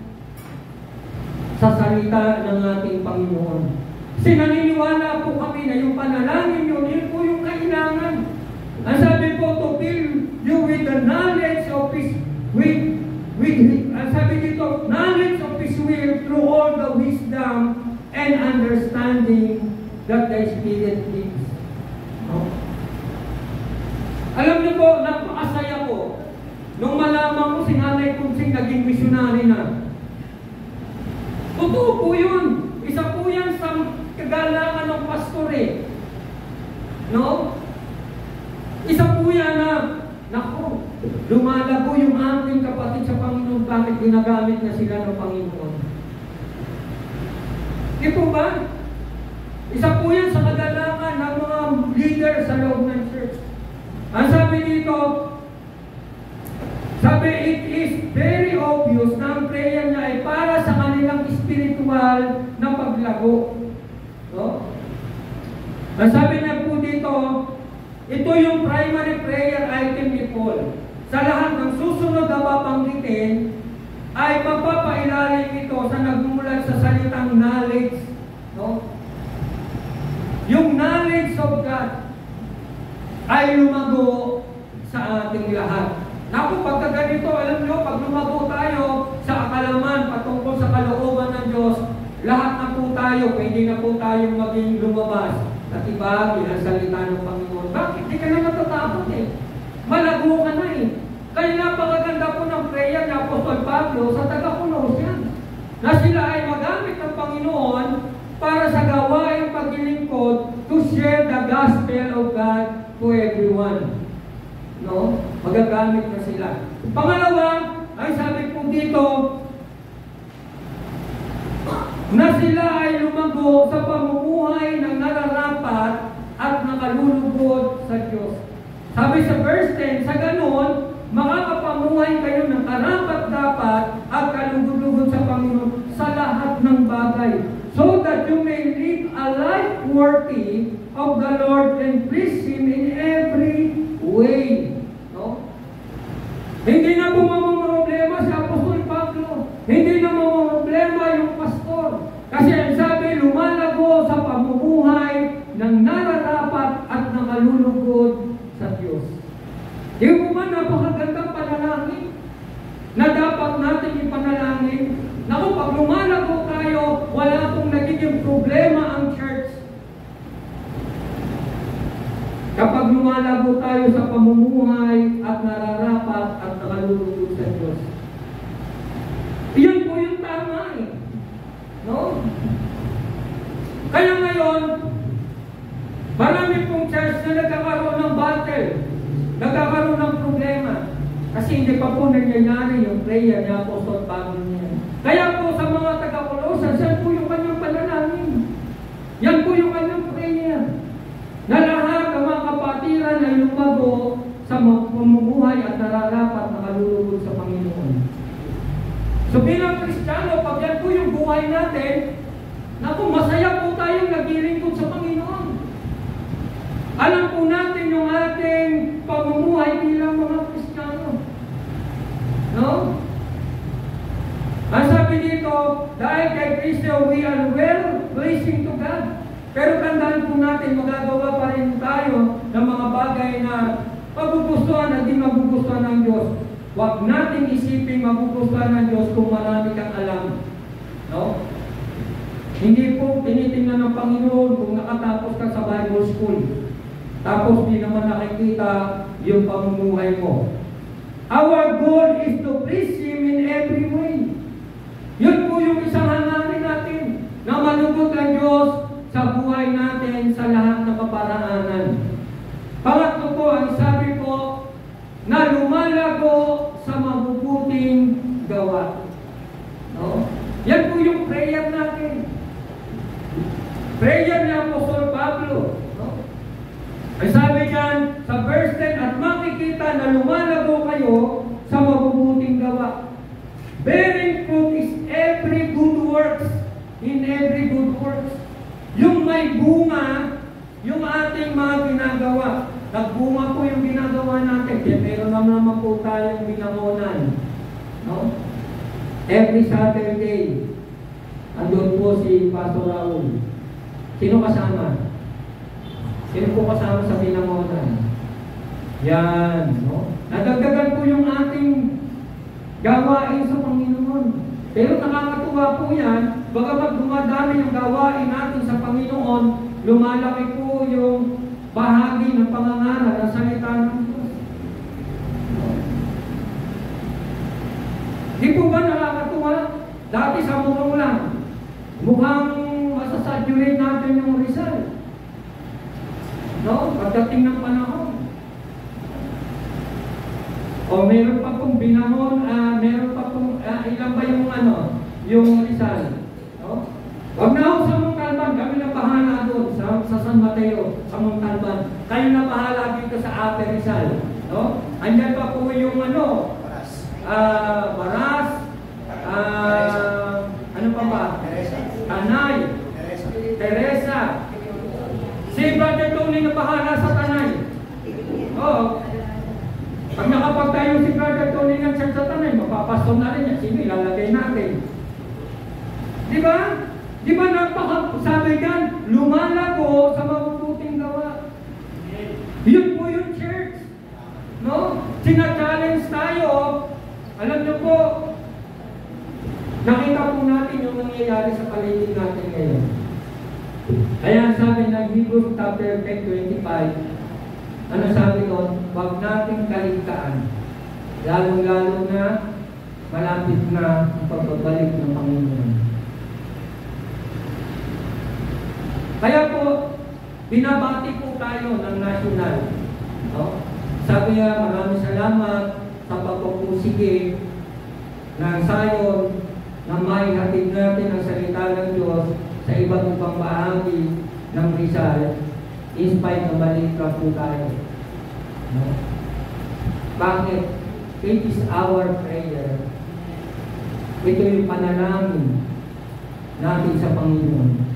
sa salita ng ating Panginoon. Kasi naniniwala po kami na yung panalangin yun po yung kailangan. Ang sabi po, to fill you with the knowledge of His ang sabi dito, knowledge of His will through all the wisdom and understanding that the Spirit gives. No? Alam niyo po, napakasaya ko missionary na. Totoo po yun. Isa po yan sa kagalangan ng pastor eh. No? Isa po yan na, naku, lumalago yung ating kapatid sa Panginoon, bakit ginagamit na sila ng Panginoon? Di po ba? Isa po yan sa kagalangan ng mga leader sa loob ng church. Ang sabi dito, sabi, it is very obvious na ang prayer niya ay para sa kanilang spiritual na paglago. No? Ang sabi niya po dito, ito yung primary prayer item ni Paul. Sa lahat ng susunod na babanggitin, ay mapapailalim ito sa nagmumulat sa salitang knowledge. No? Yung knowledge of God ay lumago sa ating lahat. Naku, pagka ganito, alam nyo, pag lumago tayo sa akalaman patungkol sa kalooban ng Diyos, lahat na po tayo, pwede na po tayong maging lumabas at iba, salita ng Panginoon. Bakit? Di ka na natatakot eh. Malago ka na eh. Kaya napakaganda po ng prayer ni Apostol Pablo sa taga-Colossians na sila ay magamit ng Panginoon para sa gawaing paglilingkod to share the gospel of God to everyone. No? Magagamit na sila. Pangalawa, ay sabi po dito, na sila ay lumago sa pamumuhay ng nararapat at nakalulugod sa Diyos. Sabi sa verse 10, sa ganon, makakapamuhay kayo ng karapat-dapat at kalugod-lugod sa Panginoon sa lahat ng bagay, so that you may live a life worthy of the Lord and please Him in every way. No? Hindi na po problema si Apostol Pablo. Hindi na problema yung pastor. Kasi ang sabi, lumalago sa pamumuhay ng nararapat at nakalulugod sa Diyos. Di mo ba napakagandang panalangin na dapat natin ipanalangin? Naku, pag lumalago tayo, wala pong nagiging problema ang church. Kapag lumalago tayo sa pamumuhay at nararapat at nakalulugod sa Diyos. Iyan po yung tama eh. No? Kaya ngayon, marami pong church na nagkakaroon ng battle, nagkakaroon ng problema. Kasi hindi pa po nangyayari yung prayer ni Apostol Pablo niya. Kaya po sa mga taga-Colossians, yan po yung kanyang panalangin. Yan po yung kanyang prayer. Na lahat ng mga kapatiran ay lumago sa pamumuhay at nararapat na kalulugod sa Panginoon. So bilang Kristiyano, pag yan po yung buhay natin, naku, masaya po tayong naglilingkod sa Panginoon. Alam po natin yung ating pamumuhay bilang mga Kristiyano. No? Ang sabi dito, dahil kay Kristo, we are well pleasing to God. Pero tandaan po natin, magagawa pa rin tayo ng mga bagay na magugustuhan at di magugustuhan ng Diyos. Huwag natin isipin magugustuhan ng Diyos kung marami kang alam. No? Hindi po tinitingnan ng Panginoon kung nakatapos ka sa Bible school. Tapos di naman nakikita yung pamumuhay mo. Our goal is to please Him in every way. Yun po yung isang hangarin natin, na malugod ang Diyos sa buhay natin sa lahat ng kaparaanan. Pangatlo po, ang sabi po, na lumalago sa mabubuting gawa. No? Yan po yung prayer natin. Prayer ni Apostol Pablo. No? Ay sabi dyan sa verse 10, at makikita na lumalago kayo sa mabubuting gawa. Bearing fruit is every good works, in every good works. Yung may bunga, yung ating mga ginagawa. Nagbunga po yung ginagawa natin. Kaya meron naman po tayong binangonan. No? Every Saturday, andun po si Pastor Raul. Sino kasama? Sino po kasama sa binangonan? Yan. No? Nadagdagan po yung ating gawain sa Panginoon. Pero nakakatuwa po yan, bagamat dumadami yung gawain natin sa Panginoon, lumalaki po yung bahagi ng pangangaral ng salita ng Diyos. Di po ba nakakatuwa? Dati sa murong lang, mukhang masasaturate natin yung Rizal. No? Pagdating ng panahon. O meron pa pong binangon, meron pa pong, ilan ba yung yung Rizal? No? Huwag na ako sa Montalban, kami na bahala doon sa San Mateo, sa Montalban. Kayo na bahala dito sa Ate Rizal. No? Andyan pa po yung Baras, ano pa ba? Tanay, Teresa. Si Brother Tony na bahala sa Tanay. Oo. Pag nakapagtayo si Brother Tony ng church sa Tanay, mapapasto na rin yan. Sino ilalagay natin? Di ba? Di ba napakasabi yan? Lumalago sa mabubuting gawa. Yun po yung church. No? Sina-challenge tayo. Alam niyo po, nakita po natin yung nangyayari sa paligid natin ngayon. Kaya sabi ng Hebrews chapter 10:25, ano sabi doon? Huwag nating kaligtaan. Lalo-lalo na malapit na ang pagbabalik ng Panginoon. Kaya po, binabati po tayo ng national. No? Sabi niya, maraming salamat sa pagpupusige ng Zion na may hatid natin ang salita ng Diyos sa iba't ibang bahagi ng Rizal, in spite na malitra po tayo. No? Bakit? It is our prayer. Ito yung panalangin natin sa Panginoon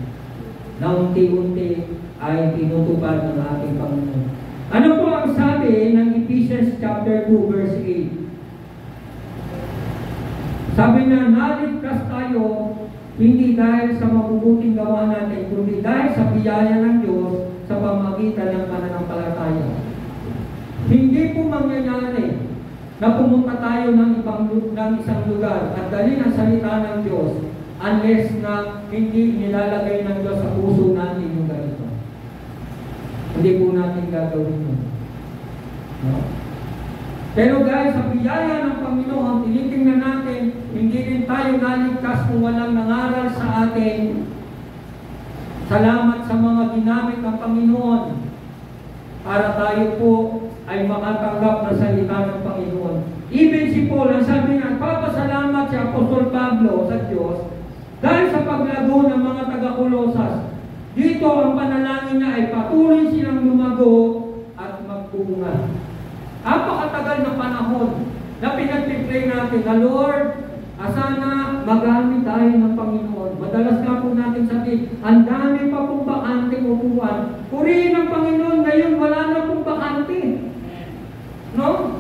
na unti-unti ay tinutupad ng ating Panginoon. Ano po ang sabi ng Ephesians chapter 2 verse 8? Sabi na, naligtas tayo hindi dahil sa mabubuting gawa natin, kundi dahil sa biyaya ng Diyos sa pamagitan ng pananampalataya. Hindi po mangyayari na pumunta tayo ng isang lugar at dalhin ang salita ng Diyos unless na hindi nilalagay ng Diyos sa puso natin yung ganito. Hindi po natin gagawin yun. No? Pero dahil sa biyaya ng Panginoon, tinitingnan natin, hindi rin tayo naligtas kung walang nangaral sa atin. Salamat sa mga ginamit ng Panginoon para tayo po ay makatanggap ng salita ng Panginoon. Even si Paul, ang sabi niya, papasalamat si Apostol Pablo sa Diyos dahil sa paglago ng mga taga-Kolosas. Dito ang panalangin niya ay patuloy silang lumago at magbunga. Apakatagal na panahon na pinag-pray natin na Lord, sana magamit tayo ng Panginoon. Madalas nga po natin sabihin, ang dami pa pong bakante upuan. Purihin ng Panginoon, ngayon wala na pong bakante. No?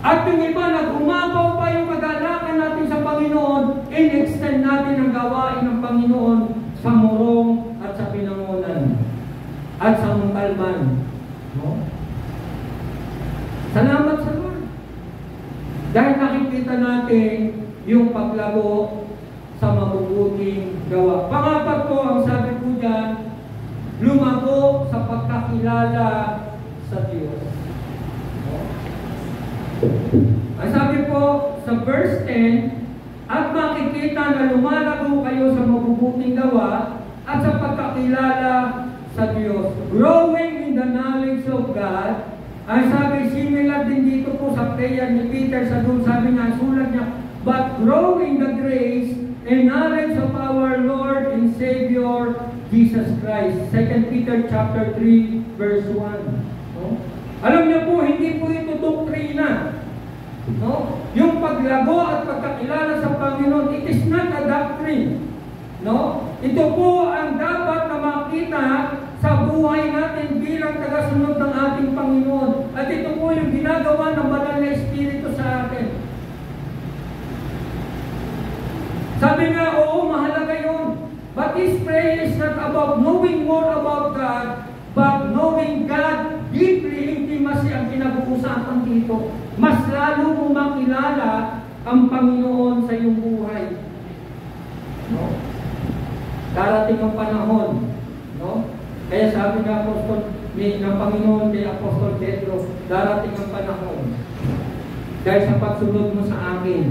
At yung iba, nag-umapaw pa yung kagalakan natin sa Panginoon, in-extend natin ang gawain ng Panginoon sa Morong at sa Binangonan at sa Montalban. No? Salamat sa Lord. Dahil nakikita natin yung paglago sa mabubuting gawa. Pangapat po, ang sabi po dyan, lumago sa pagkakilala sa Diyos. Ang sabi po sa verse 10, at makikita na lumalago kayo sa mabubuting gawa at sa pagkakilala sa Diyos. Growing in the knowledge of God. Ang sabi, similar din dito po sa prayer ni Peter sa doon, sabi niya, sulat niya, but grow in the grace and knowledge of our Lord and Savior, Jesus Christ. 2 Peter chapter 3, verse 1. No? Alam niyo po, hindi po ito doktrina. No? Yung paglago at pagkakilala sa Panginoon, it is not a doctrine. No? Ito po ang dapat na makita sa buhay natin bilang tagasunod ng ating Panginoon. At ito po yung ginagawa ng Banal na Espiritu sa atin. Sabi nga, oo, mahalaga yun. But this prayer is not about knowing more about God, but knowing God deeply, intimacy ang pinag-uusapan dito. Mas lalo mo makilala ang Panginoon sa iyong buhay. No? Darating ang panahon. No? Kaya sabi ng Panginoon kay Apostol Pedro, darating ang panahon. Dahil sa pagsunod mo sa akin,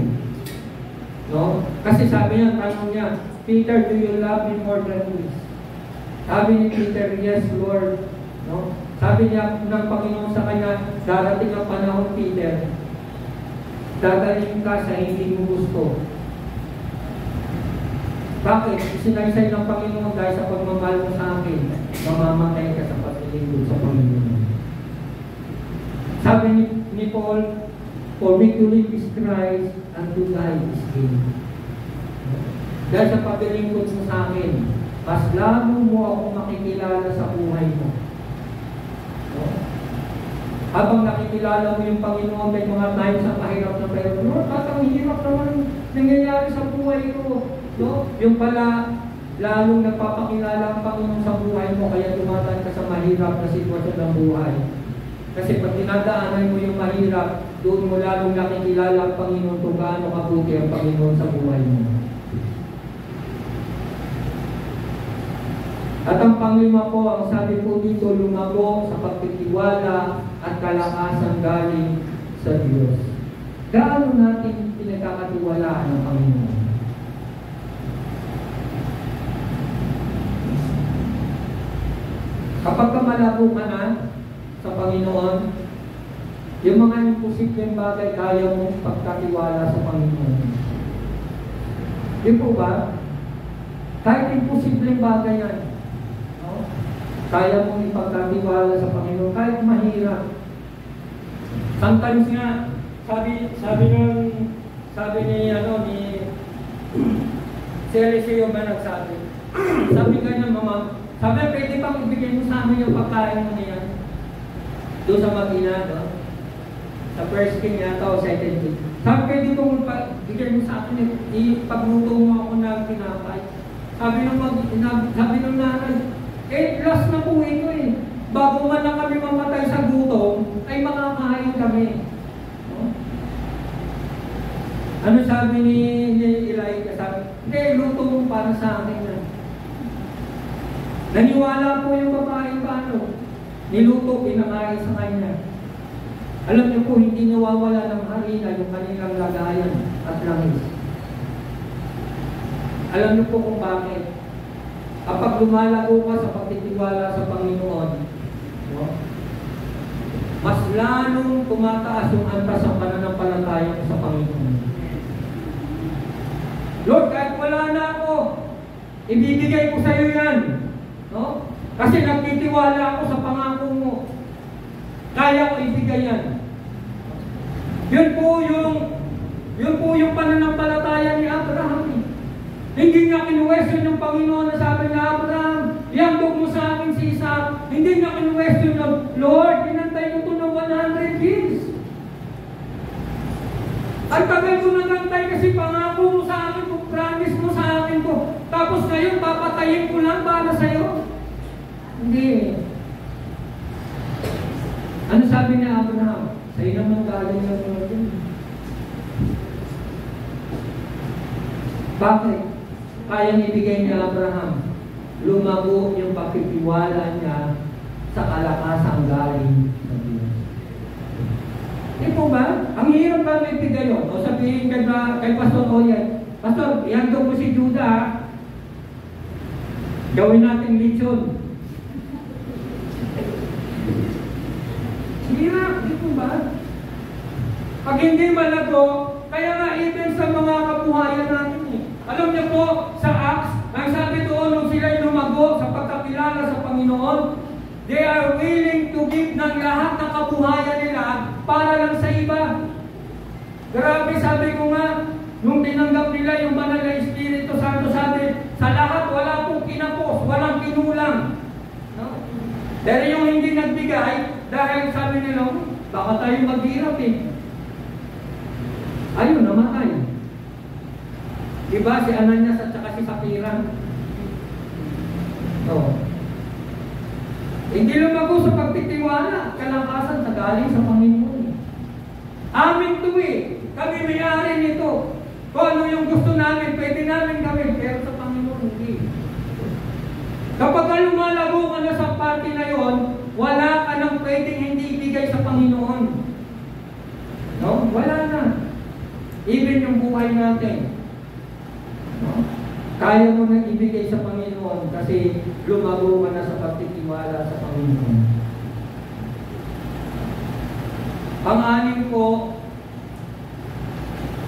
No? Kasi sabi niya, tanong niya, Peter, do you love me more than this? Sabi ni Peter, yes, Lord. No? Sabi niya ng Panginoon sa kanya, darating ang panahon, Peter, dadaling ka sa hindi mo gusto. Bakit? Sinaysay ng Panginoon dahil sa pagmamahal mo sa akin, mamamatay ka sa paglilingkod sa Panginoon. Sabi ni Paul, for me to live is Christ and to die is gain. Dahil sa paglilingkod mo sa akin, mas lalo mo akong makikilala sa buhay mo. Habang nakikilala mo yung Panginoon, may mga times sa mahirap na pero, Lord, ba't ang hirap naman nangyayari sa buhay ko? No? Yung pala, lalong nagpapakilala ang Panginoon sa buhay mo, kaya dumadaan ka sa mahirap na sitwasyon ng buhay. Kasi pag dinadaanan mo yung mahirap, doon mo lalong nakikilala ang Panginoon kung gaano kabuti ang Panginoon sa buhay mo. At ang panglima po, ang sabi po dito, lumago sa pagtitiwala at kalakasan galing sa Diyos. Gaano natin pinagkakatiwalaan ng Panginoon? Kapag malabo ka na sa Panginoon, yung mga imposibleng bagay kaya mong pagkatiwala sa Panginoon. Di po ba? Kahit imposibleng bagay yan, kaya mong ipagkatiwala sa Panginoon kahit mahirap. Sometimes nga, sabi ni Celiseo ba nagsabi? Sabi ganyan, mama, sabi, pwede bang ibigay mo sa amin yung pagkain mo niyan? Doon sa Magina, no? Sa First King yata o Second King. Sabi, pwede bang ibigay mo sa akin, ipagluto mo ako ng tinapay. Sabi ng nanay, last na po ito eh. Bago man lang kami mamatay sa gutom, ay makakain kami. No? Ano sabi ni Elijah? Sabi, hindi, luto mo para sa akin na. Naniwala po yung babae paano? Niluto, pinakain sa kanya. Alam niyo po, hindi nawawala ng harina yung kanilang lagayan at langis. Alam niyo po kung bakit? Kapag lumalago ka sa pagtitiwala sa Panginoon, no? Mas lalong tumataas yung antas ang pananampalataya mo sa Panginoon. Lord, kahit wala na ako, ibibigay ko sa iyo yan. No? Kasi nagtitiwala ako sa pangako mo. Kaya ko ibigay yan. Yun po yung pananampalataya ni Abraham. Hindi niya kinuwestiyon yung Panginoon na sabi ni Abraham, iambog mo sa akin si Isaac. Hindi niya kinuwestiyon na, Lord, pinantay ko ito ng 100 years. Ang tagal ko nagantay kasi pangako mo sa akin to, promise mo sa akin to. Tapos ngayon, papatayin ko lang para sa'yo. Hindi. Ano sabi ni Abraham? Sa'yo naman galing ng Lord yun. Bakit? Kayang ibigay ni Abraham. Lumago yung pagtitiwala niya sa kalakasang galing sa Diyos. Di po ba? Ang hirap ba may ibigay yun? O sabihin kay Pastor Oyen, Pastor, ihandog mo si Judah. Gawin natin lechon. Hirap, di po ba? Pag hindi malago, kaya nga even sa mga kabuhayan natin alam niyo po, sa Acts, ang sabi doon nung sila'y lumago sa pagkakilala sa Panginoon, they are willing to give ng lahat ng kabuhayan nila para lang sa iba. Grabe, sabi ko nga, nung tinanggap nila yung banal na Espiritu Santo, sabi, sa lahat wala pong kinapos, walang kinulang. No? Pero yung hindi nagbigay, dahil sabi nila, baka tayo maghirap eh. Ayun, namatay. Diba si Ananias at saka si Sapphira? No. Hindi lumago sa pagtitiwala, kalakasan sa galing sa Panginoon. Amin to eh. Kami may-ari nito. Kung ano yung gusto namin, pwede namin gawin. Pero sa Panginoon, hindi. Kapag lumalago ka na sa party na yon, wala ka nang pwedeng hindi ibigay sa Panginoon. No? Wala na. Even yung buhay natin. kaya mo nang ibigay sa Panginoon kasi lumago ka na sa pagtitiwala sa Panginoon. Pang-anim ko,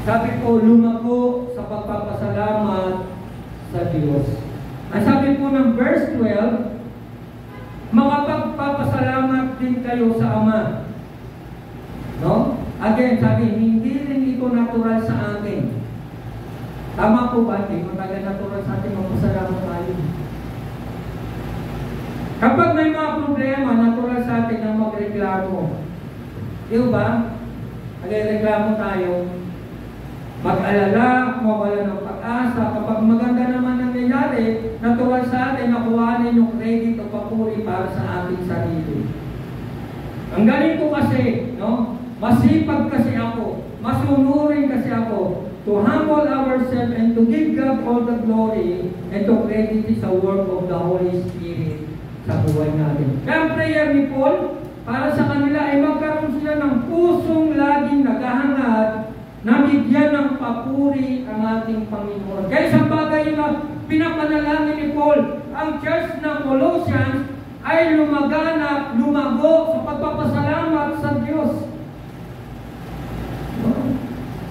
sabi ko, lumago sa pagpapasalamat sa Diyos. Ang sabi po ng verse 12, makapagpapasalamat din kayo sa Ama. No? Again, sabi, hindi rin ito natural sa atin. Tama po ba? Hindi mo taga natural sa atin, magpasalamat tayo. Kapag may mga problema, natural sa atin ang magreklamo. Di ba? Nagreklamo tayo, mag-alala, mawala ng pag-asa. Kapag maganda naman ang nangyari, natural sa atin, nakuhanin yung credit o papuri para sa ating sarili. Ang galing ko kasi, no? Masipag kasi ako, masunurin kasi ako, to humble ourselves and to give God all the glory and to credit sa work of the Holy Spirit sa buhay natin. Kaya ang prayer ni Paul, para sa kanila ay magkaroon sila ng pusong laging naghahangad na bigyan ng papuri ang ating Panginoon. Kaya isang bagay na pinapanalangin ni Paul, ang church ng Colossians ay lumaganap, lumago sa pagpapasalamat sa Diyos.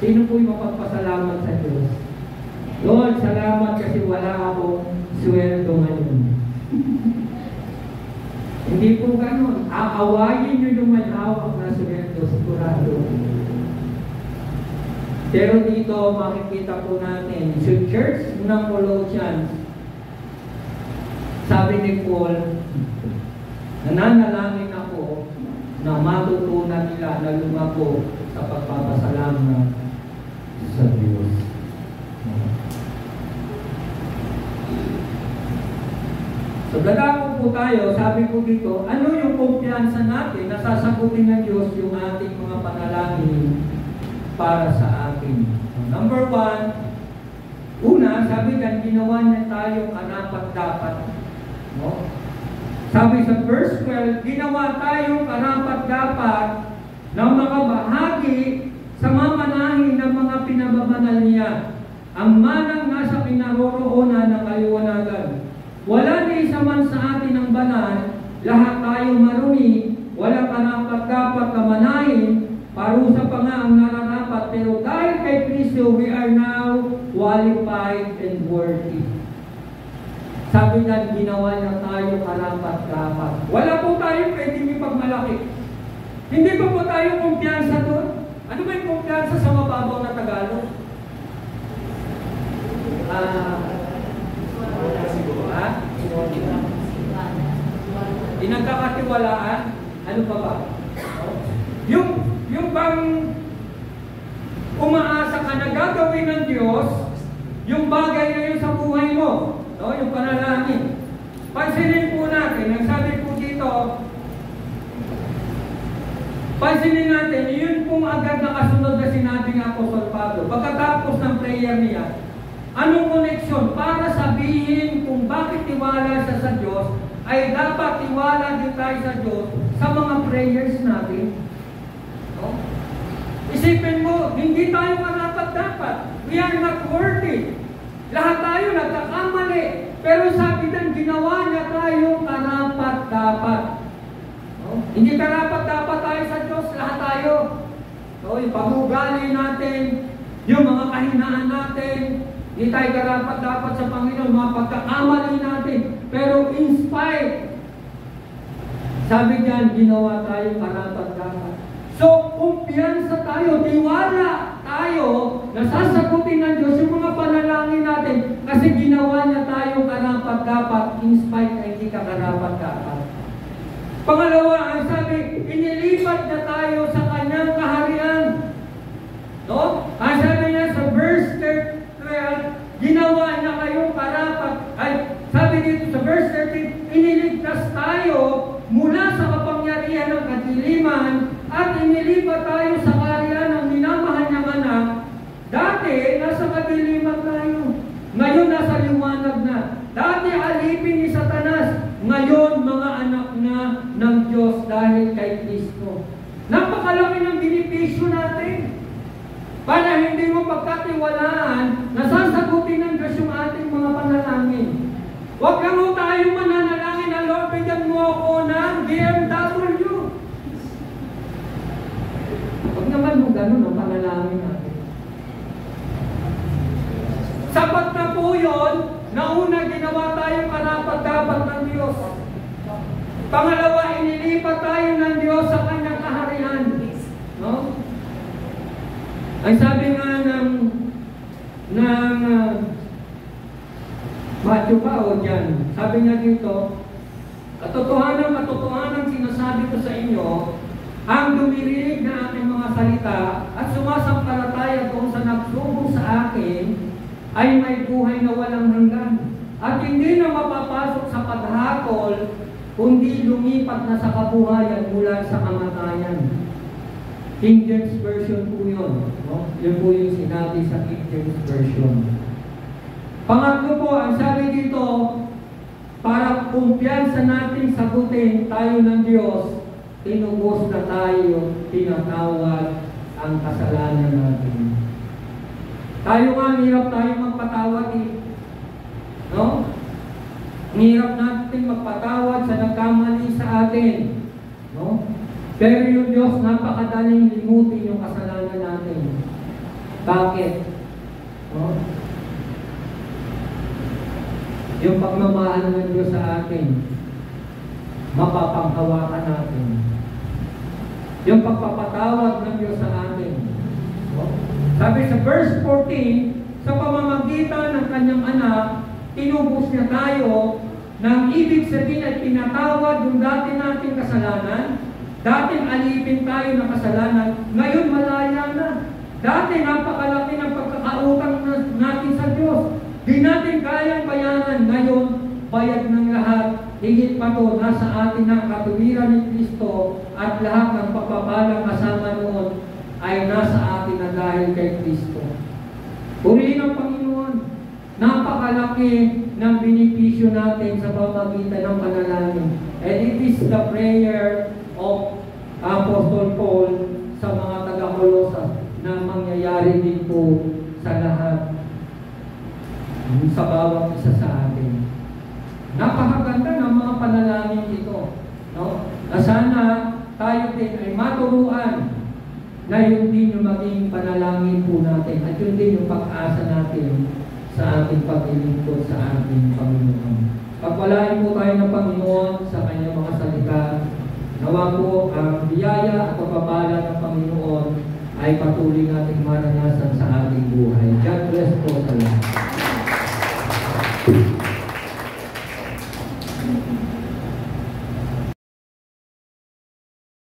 Sino po yung mapagpasalamat sa Diyos? Lord, salamat kasi wala akong sweldo ngayon. Hindi po ganun. Aawayin nyo yung may hawak na sweldo, sigurado. Pero dito, makikita po natin, sa church ng Colossians, sabi ni Paul, nananalangin ako na matutunan nila na lumago sa pagpapasalamat sa Diyos. So, dadako po tayo, sabi ko dito, ano yung kumpiyansa natin na sasagutin ng Diyos yung ating mga panalangin para sa atin? So, number 1, una, sabi kan, ginawa niya tayo karapat-dapat. No? Sabi sa verse 12, ginawa tayo karapat-dapat na makabahagi sa mamanahin ng mga pinababanal niya, ang manang nasa pinaroroonan ng kaliwanagan. Wala ni isa man sa atin ang banal, lahat tayo marumi, wala karapat-dapat na manahin, parusa pa nga ang nararapat, pero dahil kay Kristo, we are now qualified and worthy. Sabi na, ginawa niya tayo karapat-dapat. Wala po tayo pwedeng ipagmalaki. Hindi pa po tayo kumpiyansa doon? Ano ba yung kumpiyansa sa mababaw na Tagalog? Pinagkakatiwalaan? Ano pa ba? Yung bang umaasa ka na gagawin ng Diyos yung bagay na yun sa buhay mo, no? Yung panalangin. Pansinin po natin, ang sabi po dito, pansinin natin, yun pong agad na kasunod na sinabi ng Apostol Pablo. Pagkatapos ng prayer niya, anong koneksyon? Para sabihin kung bakit tiwala siya sa Diyos, ay dapat tiwala din tayo sa Diyos sa mga prayers natin. No? Isipin mo, hindi tayo karapat-dapat. We are not worthy. Lahat tayo nagkakamali. Pero sabi din, ginawa niya tayo karapat-dapat. No? Hindi karapat-dapat tayo sa Diyos, lahat tayo. So, yung pag-ugali natin, yung mga kahinaan natin, hindi tayo karapat-dapat sa Panginoon, mga pagkakamali natin. Pero in spite, sabi diyan, ginawa tayo karapat-dapat. So, kumpiyansa tayo, tiwala tayo na sasagutin ng Diyos yung mga panalangin natin kasi ginawa niya tayo karapat-dapat in spite na hindi ka karapat-dapat. Pangalawa, ang sabi, inilipat niya tayo sa kanyang kaharian. No? Ang sabi niya sa verse 12, ginawa niya kayong karapat. Ay, sabi dito sa verse 13, iniligtas tayo mula sa kapangyarihan ng kadiliman at inilipat tayo sa kaharian ng minamahal niyang anak. Dati, nasa kadiliman tayo. Ngayon, nasa liwanag na. Dati, alipin ni Satanas. Ngayon, mga anak na ng Diyos dahil kay Kristo. Napakalaki ng benepisyo natin. Para hindi mo pagkatiwalaan na sasagutin ng Diyos yung ating mga Huwag lang mo tayo mananalangin na, Lord, bigyan mo ako ng BMW. Huwag naman mo ganun ang panalangin natin. Sapat na po yun, nauna ginawa tayong karapat-dapat ng Diyos. Pangalawa, inilipat tayo ng Diyos sa kanyang kaharian. No? Ay sabi nga ng Matthew pa o dyan, sabi niya dito, katotohanan sinasabi ko sa inyo, ang dumirinig na aking mga salita at sumasampalataya doon sa nagsubong sa akin ay may buhay na walang hanggan at hindi na mapapasok sa paghatol kundi lumipat na sa kabuhayan mula sa kamatayan. King James Version po yun. No? Yun po yung sinabi sa King James Version. Pangatlo po, ang sabi dito, para kumpiyansa natin sagutin tayo ng Diyos, tinubos na tayo, tinatawad ang kasalanan natin. Tayo nga, hirap tayo magpatawad eh. No? Hirap natin magpatawad sa nagkamali sa atin. No? Pero yung Diyos, napakadaling limutin yung kasalanan natin. Bakit? No? Yung pagmamahal ng Diyos sa atin, mapapanghawakan natin. Yung pagpapatawad ng Diyos sa atin. Sabi sa verse 14, sa pamamagitan ng kanyang anak, tinubos niya tayo ng ibig sabihin ay pinatawad yung dati nating kasalanan. Dating alipin tayo ng kasalanan, ngayon malaya na. Dati napakalaki ng pagkakautang natin sa Diyos. Di natin kayang bayaran, ngayon bayad ng lahat. Higit pa to, nasa atin ang katuwiran ni Kristo at lahat ng pagpapalang kasama noon ay nasa atin na dahil kay Kristo. Purihin ang Panginoon. Napakalaki ng benepisyo natin sa pamamagitan ng panalangin. And it is the prayer of Apostle Paul sa mga taga-Colosas na mangyayari din po sa lahat, sa bawat isa sa atin. Napakaganda ng mga panalangin ito. No? Na sana tayo din ay maturuan na yun din yung maging panalangin po natin at yun din yung pag-asa natin sa ating paglilingkod sa ating Panginoon. Pagpalain po tayo ng Panginoon sa kanyang mga salita. Nawa po ang biyaya at pagpapala ng Panginoon ay patuloy nating maranasan sa ating buhay. God bless po sa lahat.